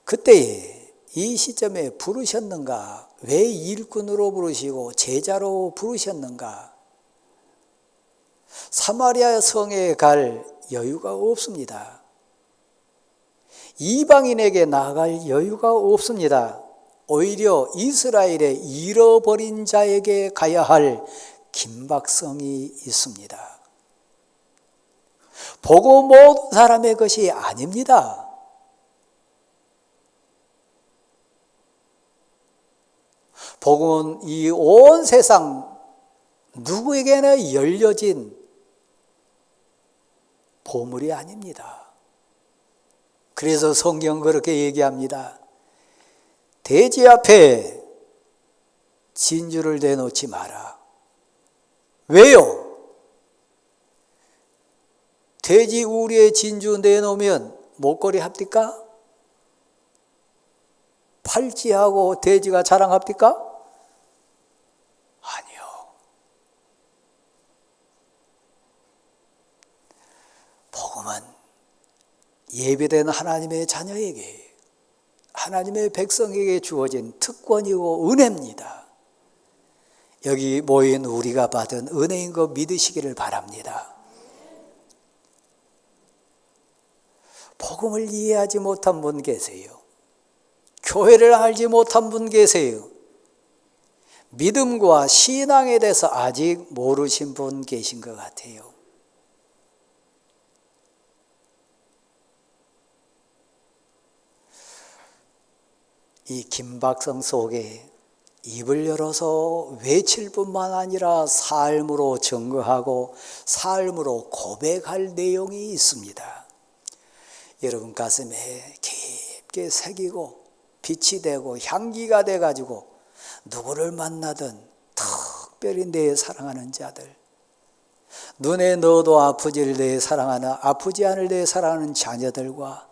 그때에 이 시점에 부르셨는가? 왜 일꾼으로 부르시고 제자로 부르셨는가? 사마리아 성에 갈 여유가 없습니다. 이방인에게 나아갈 여유가 없습니다. 오히려 이스라엘의 잃어버린 자에게 가야 할 긴박성이 있습니다. 복음 모든 사람의 것이 아닙니다. 복음은 이 온 세상 누구에게나 열려진 보물이 아닙니다. 그래서 성경 그렇게 얘기합니다. 돼지 앞에 진주를 내놓지 마라. 왜요? 돼지 우리의 진주 내놓으면 목걸이 합니까? 팔찌하고 돼지가 자랑합니까? 아니요. 복음은 예배된 하나님의 자녀에게, 하나님의 백성에게 주어진 특권이고 은혜입니다. 여기 모인 우리가 받은 은혜인 거 믿으시기를 바랍니다. 복음을 이해하지 못한 분 계세요. 교회를 알지 못한 분 계세요. 믿음과 신앙에 대해서 아직 모르신 분 계신 것 같아요. 이 긴박성 속에 입을 열어서 외칠 뿐만 아니라 삶으로 증거하고 삶으로 고백할 내용이 있습니다. 여러분 가슴에 깊게 새기고 빛이 되고 향기가 돼가지고 누구를 만나든 특별히 내 사랑하는 자들, 눈에 넣어도 아프지를 내 사랑하는, 아프지 않을 내 사랑하는 자녀들과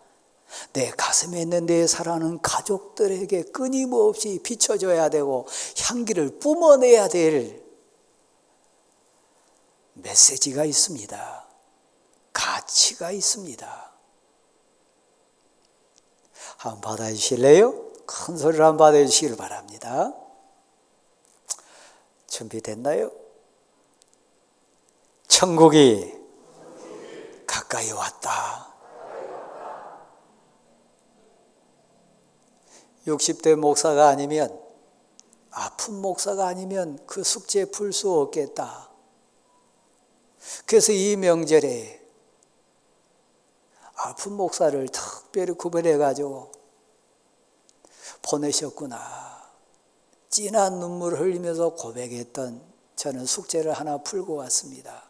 내 가슴에 있는 내 사랑하는 가족들에게 끊임없이 비춰줘야 되고 향기를 뿜어내야 될 메시지가 있습니다. 가치가 있습니다. 한번 받아주실래요? 큰 소리로 한번 받아주시길 바랍니다. 준비됐나요? 천국이 가까이 왔다. 60대 목사가 아니면, 아픈 목사가 아니면 그 숙제 풀 수 없겠다. 그래서 이 명절에 아픈 목사를 특별히 구별해가지고 보내셨구나. 진한 눈물을 흘리면서 고백했던 저는 숙제를 하나 풀고 왔습니다.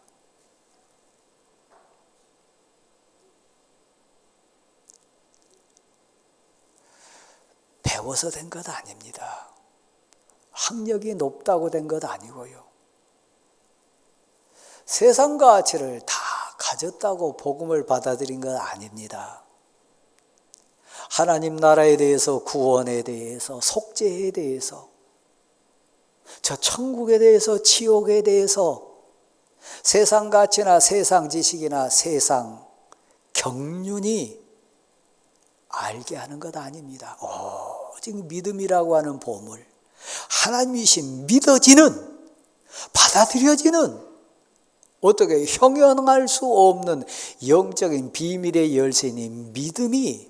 배워서 된 것 아닙니다. 학력이 높다고 된 것 아니고요. 세상 가치를 다 가졌다고 복음을 받아들인 것 아닙니다. 하나님 나라에 대해서, 구원에 대해서, 속죄에 대해서, 저 천국에 대해서, 지옥에 대해서, 세상 가치나 세상 지식이나 세상 경륜이 알게 하는 것 아닙니다. 오직 믿음이라고 하는 보물, 하나님이신 믿어지는, 받아들여지는, 어떻게 형용할 수 없는 영적인 비밀의 열쇠인 믿음이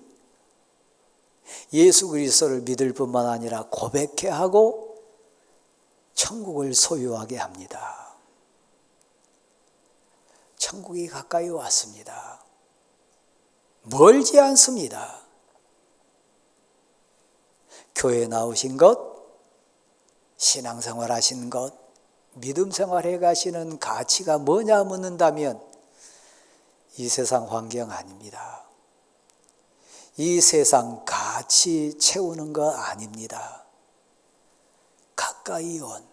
예수 그리스도를 믿을 뿐만 아니라 고백해야 하고 천국을 소유하게 합니다. 천국이 가까이 왔습니다. 멀지 않습니다. 교회 나오신 것, 신앙생활 하신 것, 믿음 생활해 가시는 가치가 뭐냐 묻는다면 이 세상 환경 아닙니다. 이 세상 가치 채우는 거 아닙니다. 가까이 온,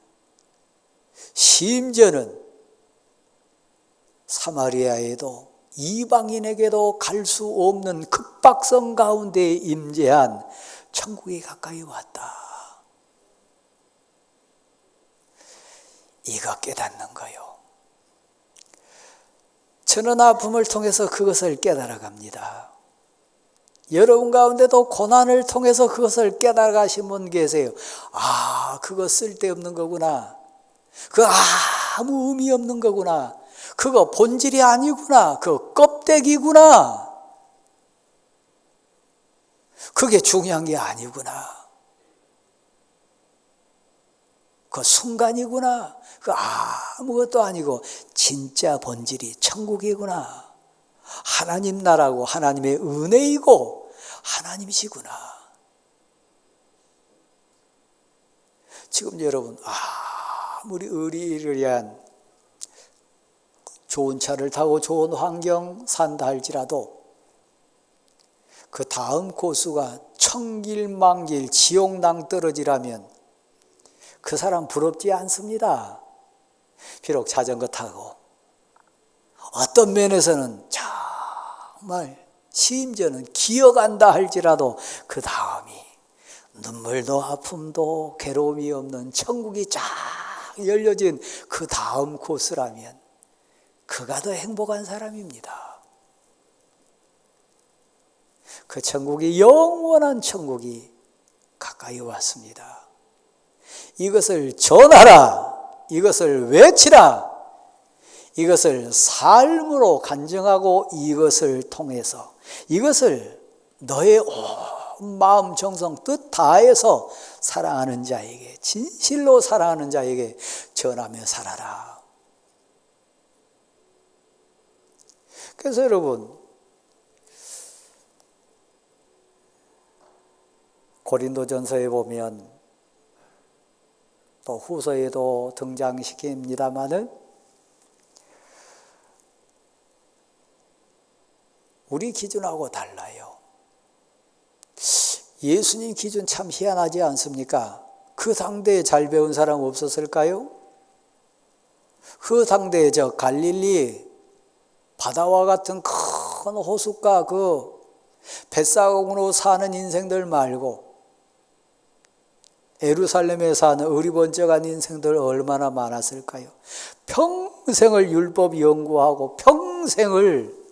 심지어는 사마리아에도 이방인에게도 갈 수 없는 급박성 가운데 임재한 천국이 가까이 왔다. 이거 깨닫는 거요. 저는 아픔을 통해서 그것을 깨달아갑니다. 여러분 가운데도 고난을 통해서 그것을 깨달아가신 분 계세요. 아, 그거 쓸데없는 거구나. 그거 아무 의미 없는 거구나. 그거 본질이 아니구나. 그거 껍데기구나. 그게 중요한 게 아니구나. 그 순간이구나. 그 아무것도 아니고 진짜 본질이 천국이구나. 하나님 나라고 하나님의 은혜이고 하나님이시구나. 지금 여러분 아무리 의리의리한 좋은 차를 타고 좋은 환경 산다 할지라도 그 다음 코스가 천길만길 지옥 낭떠러지라면 그 사람 부럽지 않습니다. 비록 자전거 타고 어떤 면에서는 정말 심지어는 기어간다 할지라도 그 다음이 눈물도 아픔도 괴로움이 없는 천국이 쫙 열려진 그 다음 코스라면 그가 더 행복한 사람입니다. 그 천국이 영원한 천국이 가까이 왔습니다. 이것을 전하라, 이것을 외치라, 이것을 삶으로 간증하고 이것을 통해서 이것을 너의 온 마음 정성 뜻 다해서 사랑하는 자에게, 진실로 사랑하는 자에게 전하며 살아라. 그래서 여러분, 고린도전서에 보면 또 후서에도 등장시킵니다마는 우리 기준하고 달라요. 예수님 기준 참 희한하지 않습니까? 그 당대에 잘 배운 사람 없었을까요? 그 당대에 저 갈릴리 바다와 같은 큰 호숫가 그 뱃사공으로 사는 인생들 말고 예루살렘에 사는 어리번쩍한 인생들 얼마나 많았을까요? 평생을 율법 연구하고 평생을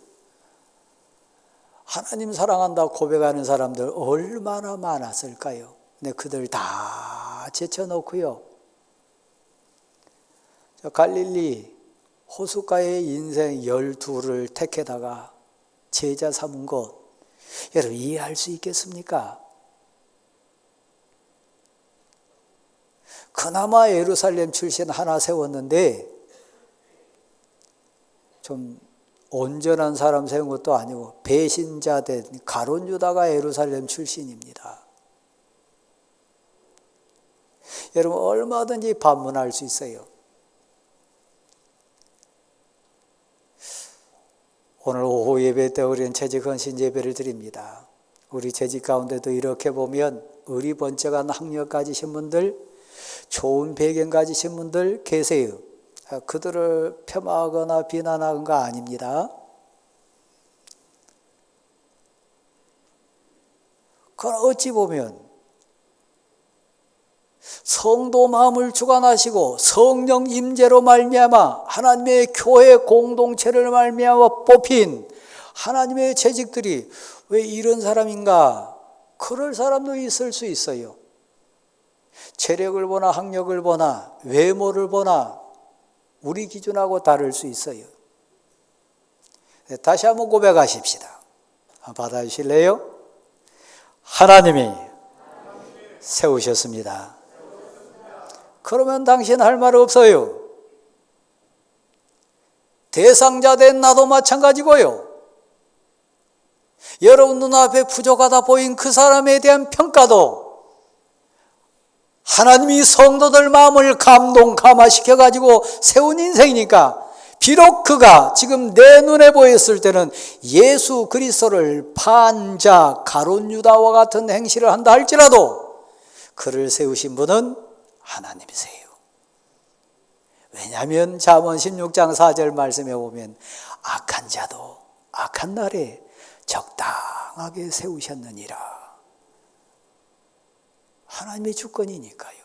하나님 사랑한다 고백하는 사람들 얼마나 많았을까요? 근데 그들 다 제쳐놓고요. 저 갈릴리 호숫가의 인생 12를 택해다가 제자 삼은 것 여러분 이해할 수 있겠습니까? 그나마 예루살렘 출신 하나 세웠는데 좀 온전한 사람 세운 것도 아니고 배신자 된 가룟 유다가 예루살렘 출신입니다. 여러분 얼마든지 반문할 수 있어요. 오늘 오후 예배 때 우리는 재직 헌신 예배를 드립니다. 우리 재직 가운데도 이렇게 보면 의리 번쩍한 학력 가지신 분들, 좋은 배경 가지신 분들 계세요. 그들을 폄하하거나 비난하는 거 아닙니다. 그건 어찌 보면 성도 마음을 주관하시고 성령 임재로 말미암아 하나님의 교회 공동체를 말미암아 뽑힌 하나님의 재직들이 왜 이런 사람인가? 그럴 사람도 있을 수 있어요. 체력을 보나 학력을 보나 외모를 보나 우리 기준하고 다를 수 있어요. 다시 한번 고백하십시다. 받아주실래요? 하나님이 세우셨습니다. 그러면 당신 할 말 없어요. 대상자 된 나도 마찬가지고요. 여러분 눈앞에 부족하다 보인 그 사람에 대한 평가도 하나님이 성도들 마음을 감동감화시켜가지고 세운 인생이니까 비록 그가 지금 내 눈에 보였을 때는 예수 그리스도를 반자 가룟 유다와 같은 행실을 한다 할지라도 그를 세우신 분은 하나님이세요. 왜냐하면 잠언 16장 4절 말씀에 보면 악한 자도 악한 날에 적당하게 세우셨느니라. 하나님의 주권이니까요.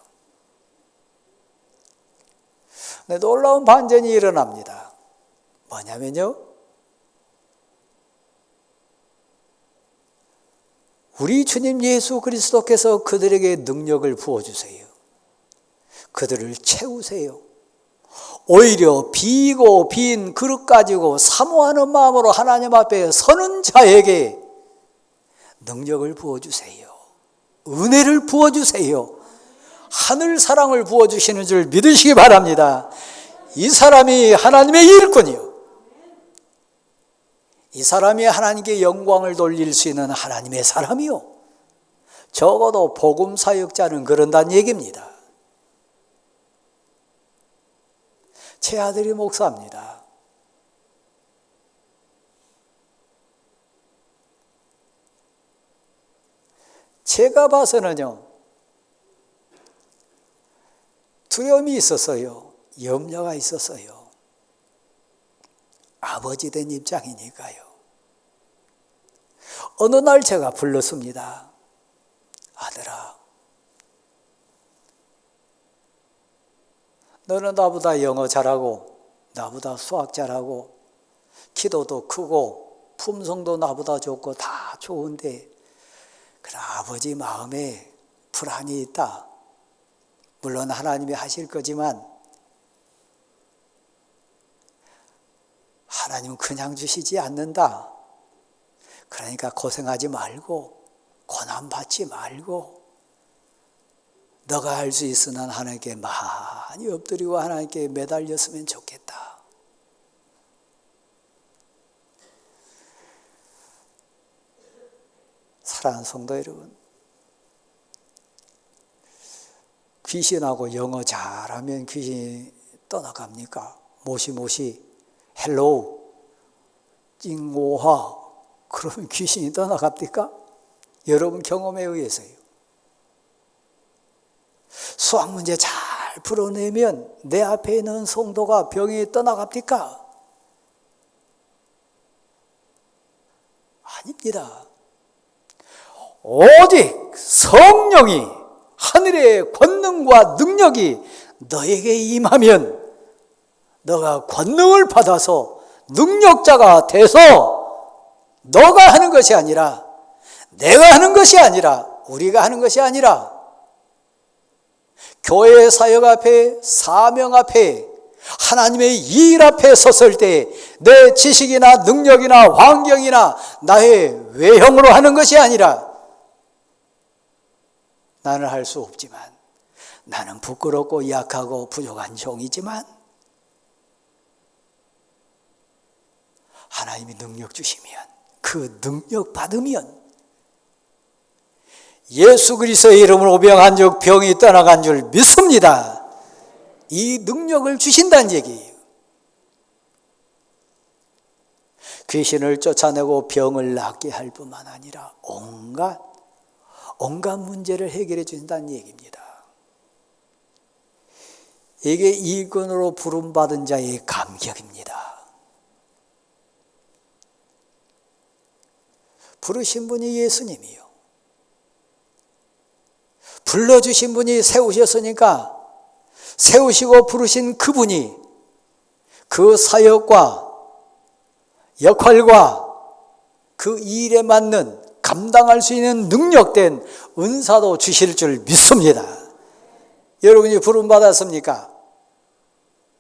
네, 놀라운 반전이 일어납니다. 뭐냐면요, 우리 주님 예수 그리스도께서 그들에게 능력을 부어주세요. 그들을 채우세요. 오히려 비고 빈 그릇 가지고 사모하는 마음으로 하나님 앞에 서는 자에게 능력을 부어주세요. 은혜를 부어주세요. 하늘 사랑을 부어주시는 줄 믿으시기 바랍니다. 이 사람이 하나님의 일꾼이요, 이 사람이 하나님께 영광을 돌릴 수 있는 하나님의 사람이요, 적어도 복음 사역자는 그런다는 얘기입니다. 제 아들이 목사입니다. 제가 봐서는요, 두려움이 있었어요. 염려가 있었어요. 아버지 된 입장이니까요. 어느 날 제가 불렀습니다. 아들아, 너는 나보다 영어 잘하고 나보다 수학 잘하고 키도도 크고 품성도 나보다 좋고 다 좋은데 그러나 아버지 마음에 불안이 있다. 물론 하나님이 하실 거지만 하나님은 그냥 주시지 않는다. 그러니까 고생하지 말고 고난받지 말고 너가 할 수 있으면 하나님께 많이 엎드리고 하나님께 매달렸으면 좋겠다. 사랑하는 성도 여러분, 귀신하고 영어 잘하면 귀신이 떠나갑니까? 모시모시 헬로우 찡오하 그러면 귀신이 떠나갑니까? 여러분 경험에 의해서요. 수학 문제 잘 풀어내면 내 앞에 있는 성도가 병이 떠나갑니까? 아닙니다. 오직 성령이 하늘의 권능과 능력이 너에게 임하면 너가 권능을 받아서 능력자가 돼서 너가 하는 것이 아니라 내가 하는 것이 아니라 우리가 하는 것이 아니라 교회 사역 앞에 사명 앞에 하나님의 일 앞에 섰을 때 내 지식이나 능력이나 환경이나 나의 외형으로 하는 것이 아니라 나는 할 수 없지만 나는 부끄럽고 약하고 부족한 종이지만 하나님이 능력 주시면 그 능력 받으면 예수 그리스도의 이름으로 오병한 즉 병이 떠나간 줄 믿습니다. 이 능력을 주신다는 얘기예요. 귀신을 쫓아내고 병을 낫게 할 뿐만 아니라 온갖 문제를 해결해 주신다는 얘기입니다. 이게 일꾼으로 부름받은 자의 감격입니다. 부르신 분이 예수님이요. 불러주신 분이 세우셨으니까 세우시고 부르신 그분이 그 사역과 역할과 그 일에 맞는 감당할 수 있는 능력된 은사도 주실 줄 믿습니다. 여러분이 부름받았습니까?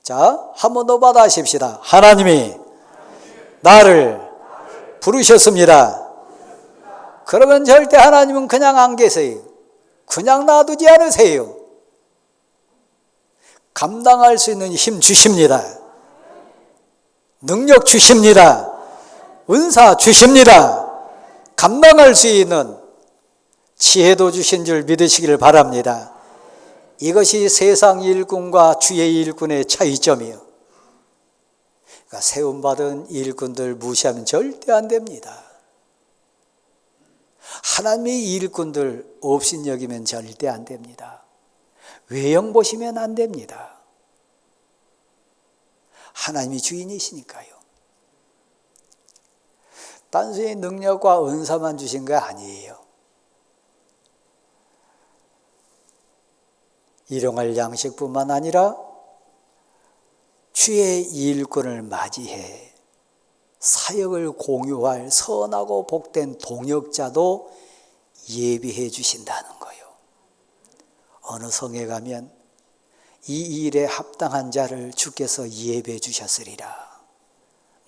자, 한 번 더 받아십시다. 하나님이 나를 부르셨습니다. 그러면 절대 하나님은 그냥 안 계세요. 그냥 놔두지 않으세요. 감당할 수 있는 힘 주십니다. 능력 주십니다. 은사 주십니다. 감당할 수 있는 지혜도 주신 줄 믿으시기를 바랍니다. 이것이 세상 일꾼과 주의 일꾼의 차이점이에요. 그러니까 세움받은 일꾼들 무시하면 절대 안 됩니다. 하나님의 일꾼들 업신여기면 절대 안 됩니다. 외형 보시면 안 됩니다. 하나님이 주인이시니까요. 단순히 능력과 은사만 주신 거 아니에요. 일용할 양식뿐만 아니라 주의 일꾼을 맞이해 사역을 공유할 선하고 복된 동역자도 예비해 주신다는 거예요. 어느 성에 가면 이 일에 합당한 자를 주께서 예배해 주셨으리라.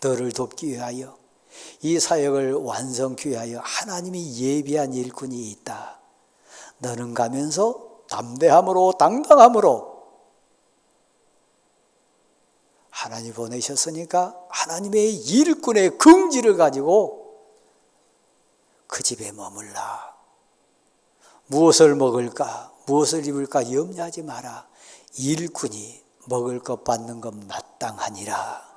너를 돕기 위하여 이 사역을 완성하기 위하여 하나님이 예비한 일꾼이 있다. 너는 가면서 담대함으로 당당함으로 하나님 보내셨으니까 하나님의 일꾼의 긍지를 가지고 그 집에 머물라. 무엇을 먹을까 무엇을 입을까 염려하지 마라. 일꾼이 먹을 것 받는 것 마땅하니라.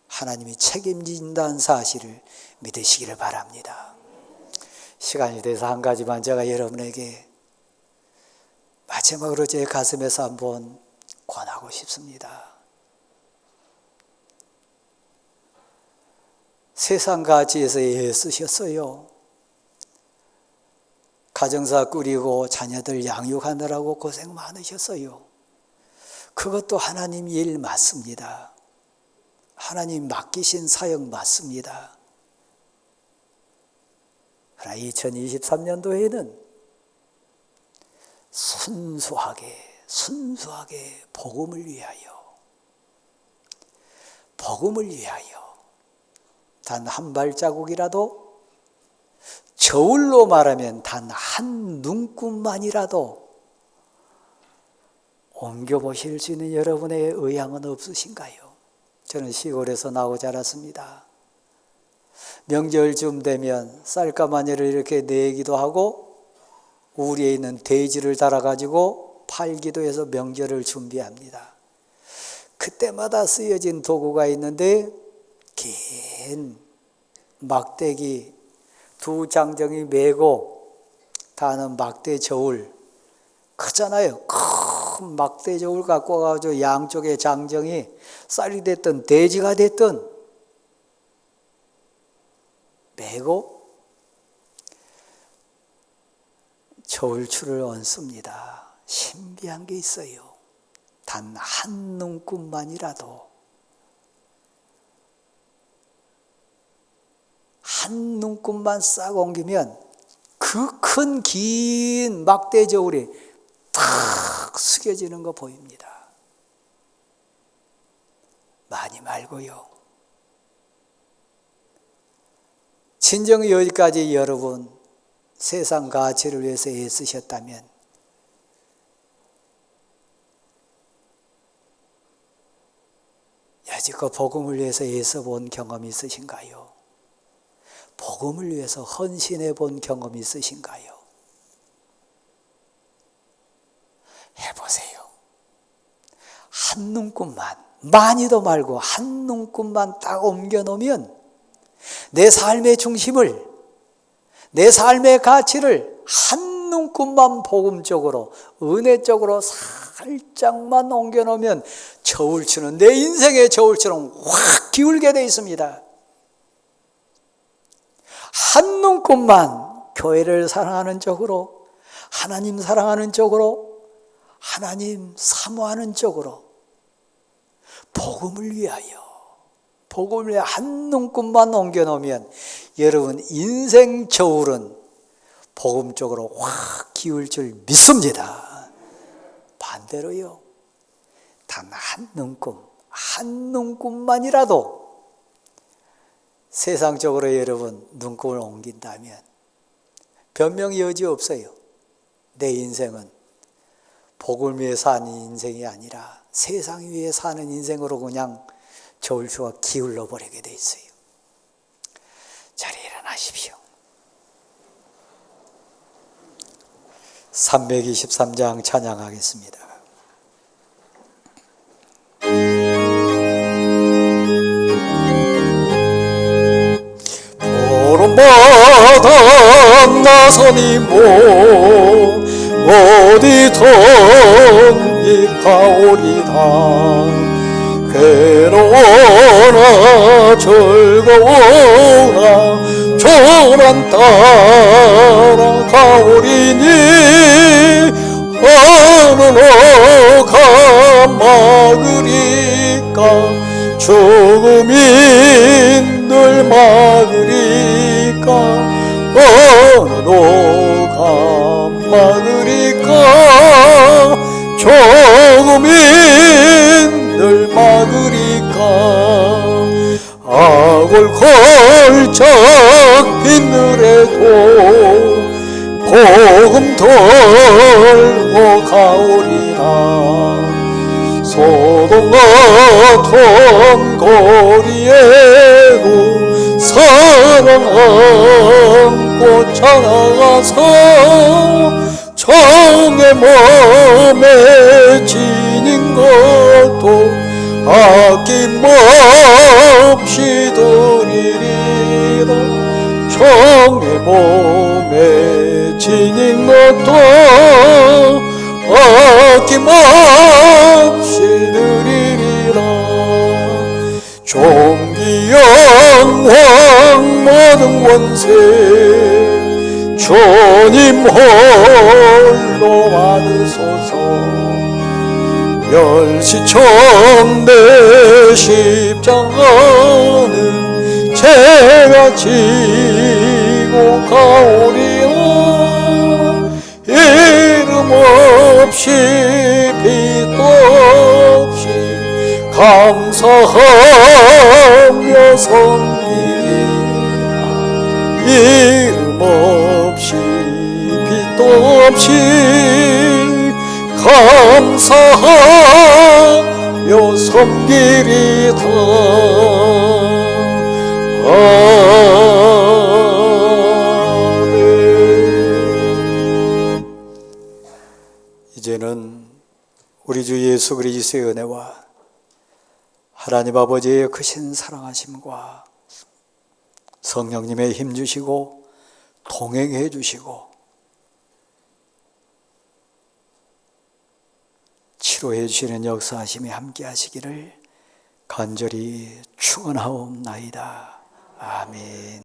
하나님이 책임진다는 사실을 믿으시기를 바랍니다. 시간이 돼서 한 가지만 제가 여러분에게 마지막으로 제 가슴에서 한번 권하고 싶습니다. 세상가지에서 애쓰셨어요. 가정사 꾸리고 자녀들 양육하느라고 고생 많으셨어요. 그것도 하나님 일 맞습니다. 하나님 맡기신 사역 맞습니다. 그러나 2023년도에는 순수하게 복음을 위하여 단 한 발자국이라도, 저울로 말하면 단 한 눈금만이라도 옮겨보실 수 있는 여러분의 의향은 없으신가요? 저는 시골에서 나고 자랐습니다. 명절쯤 되면 쌀가마니를 이렇게 내기도 하고 우리에 있는 돼지를 달아가지고 팔기도 해서 명절을 준비합니다. 그때마다 쓰여진 도구가 있는데 긴 막대기 두 장정이 메고 다는 막대 저울 크잖아요. 큰 막대 저울 갖고 와가지고 양쪽에 장정이 쌀이 됐든 돼지가 됐든 메고 저울줄을 얹습니다. 신비한 게 있어요. 단 한 눈금만이라도, 한 눈금만 싹 옮기면 그 큰 긴 막대 저울이 탁 숙여지는 거 보입니다. 많이 말고요. 진정 여기까지 여러분 세상 가치를 위해서 애쓰셨다면 여지껏 복음을 위해서 애써본 경험이 있으신가요? 복음을 위해서 헌신해 본 경험이 있으신가요? 해보세요. 한 눈금만 많이도 말고 한 눈곱만 딱 옮겨 놓으면 내 삶의 중심을, 내 삶의 가치를 한 눈곱만 복음 쪽으로, 은혜 쪽으로 살짝만 옮겨 놓으면 저울추는, 내 인생의 저울추는 확 기울게 되어 있습니다. 한 눈곱만 교회를 사랑하는 쪽으로, 하나님 사랑하는 쪽으로, 하나님 사모하는 쪽으로, 복음을 위하여, 복음을 위해 한 눈곱만 옮겨 놓으면 여러분 인생 저울은 복음 쪽으로 확 기울 줄 믿습니다. 반대로요, 단 한 눈곱만이라도 세상적으로 여러분 눈곱을 옮긴다면 변명 여지 없어요. 내 인생은 복을 위해 사는 인생이 아니라 세상 위에 사는 인생으로 그냥 저울추가 기울러 버리게 돼 있어요. 자리에 일어나십시오. 323장 찬양하겠습니다. 보름마다 나서니 어디든지 가오리다. 괴로워나 즐거워나 조난 따라 가오리니 어느 노가 막으리까 죽음이 늘 막으리까 어느 노가 막으리까 죽음이 늘 막으리까 악을 걸쩍 빗늘에도 복음 돌고 가오리라. 소돔 같은 거리에도 사랑 안고 찾아가서 정의 몸에 지닌 것도 아낌없이 드리리라. 정의 몸에 지닌 것도 아낌없이 드리리라. 존귀영광 모든 원세 주님 홀로 받으소서. 멸시천대 십자가는 제가 지고 가오리라. 이름 없이 빛도 없이 감사하며 섬기리라. 이름 없이 빛도 없이 감사하며 섬기리다. 아멘. 이제는 우리 주 예수 그리스도의 은혜와 하나님 아버지의 크신 사랑하심과 성령님의 힘 주시고 동행해 주시고 치료해 주시는 역사하심이 함께 하시기를 간절히 축원하옵나이다. 아멘.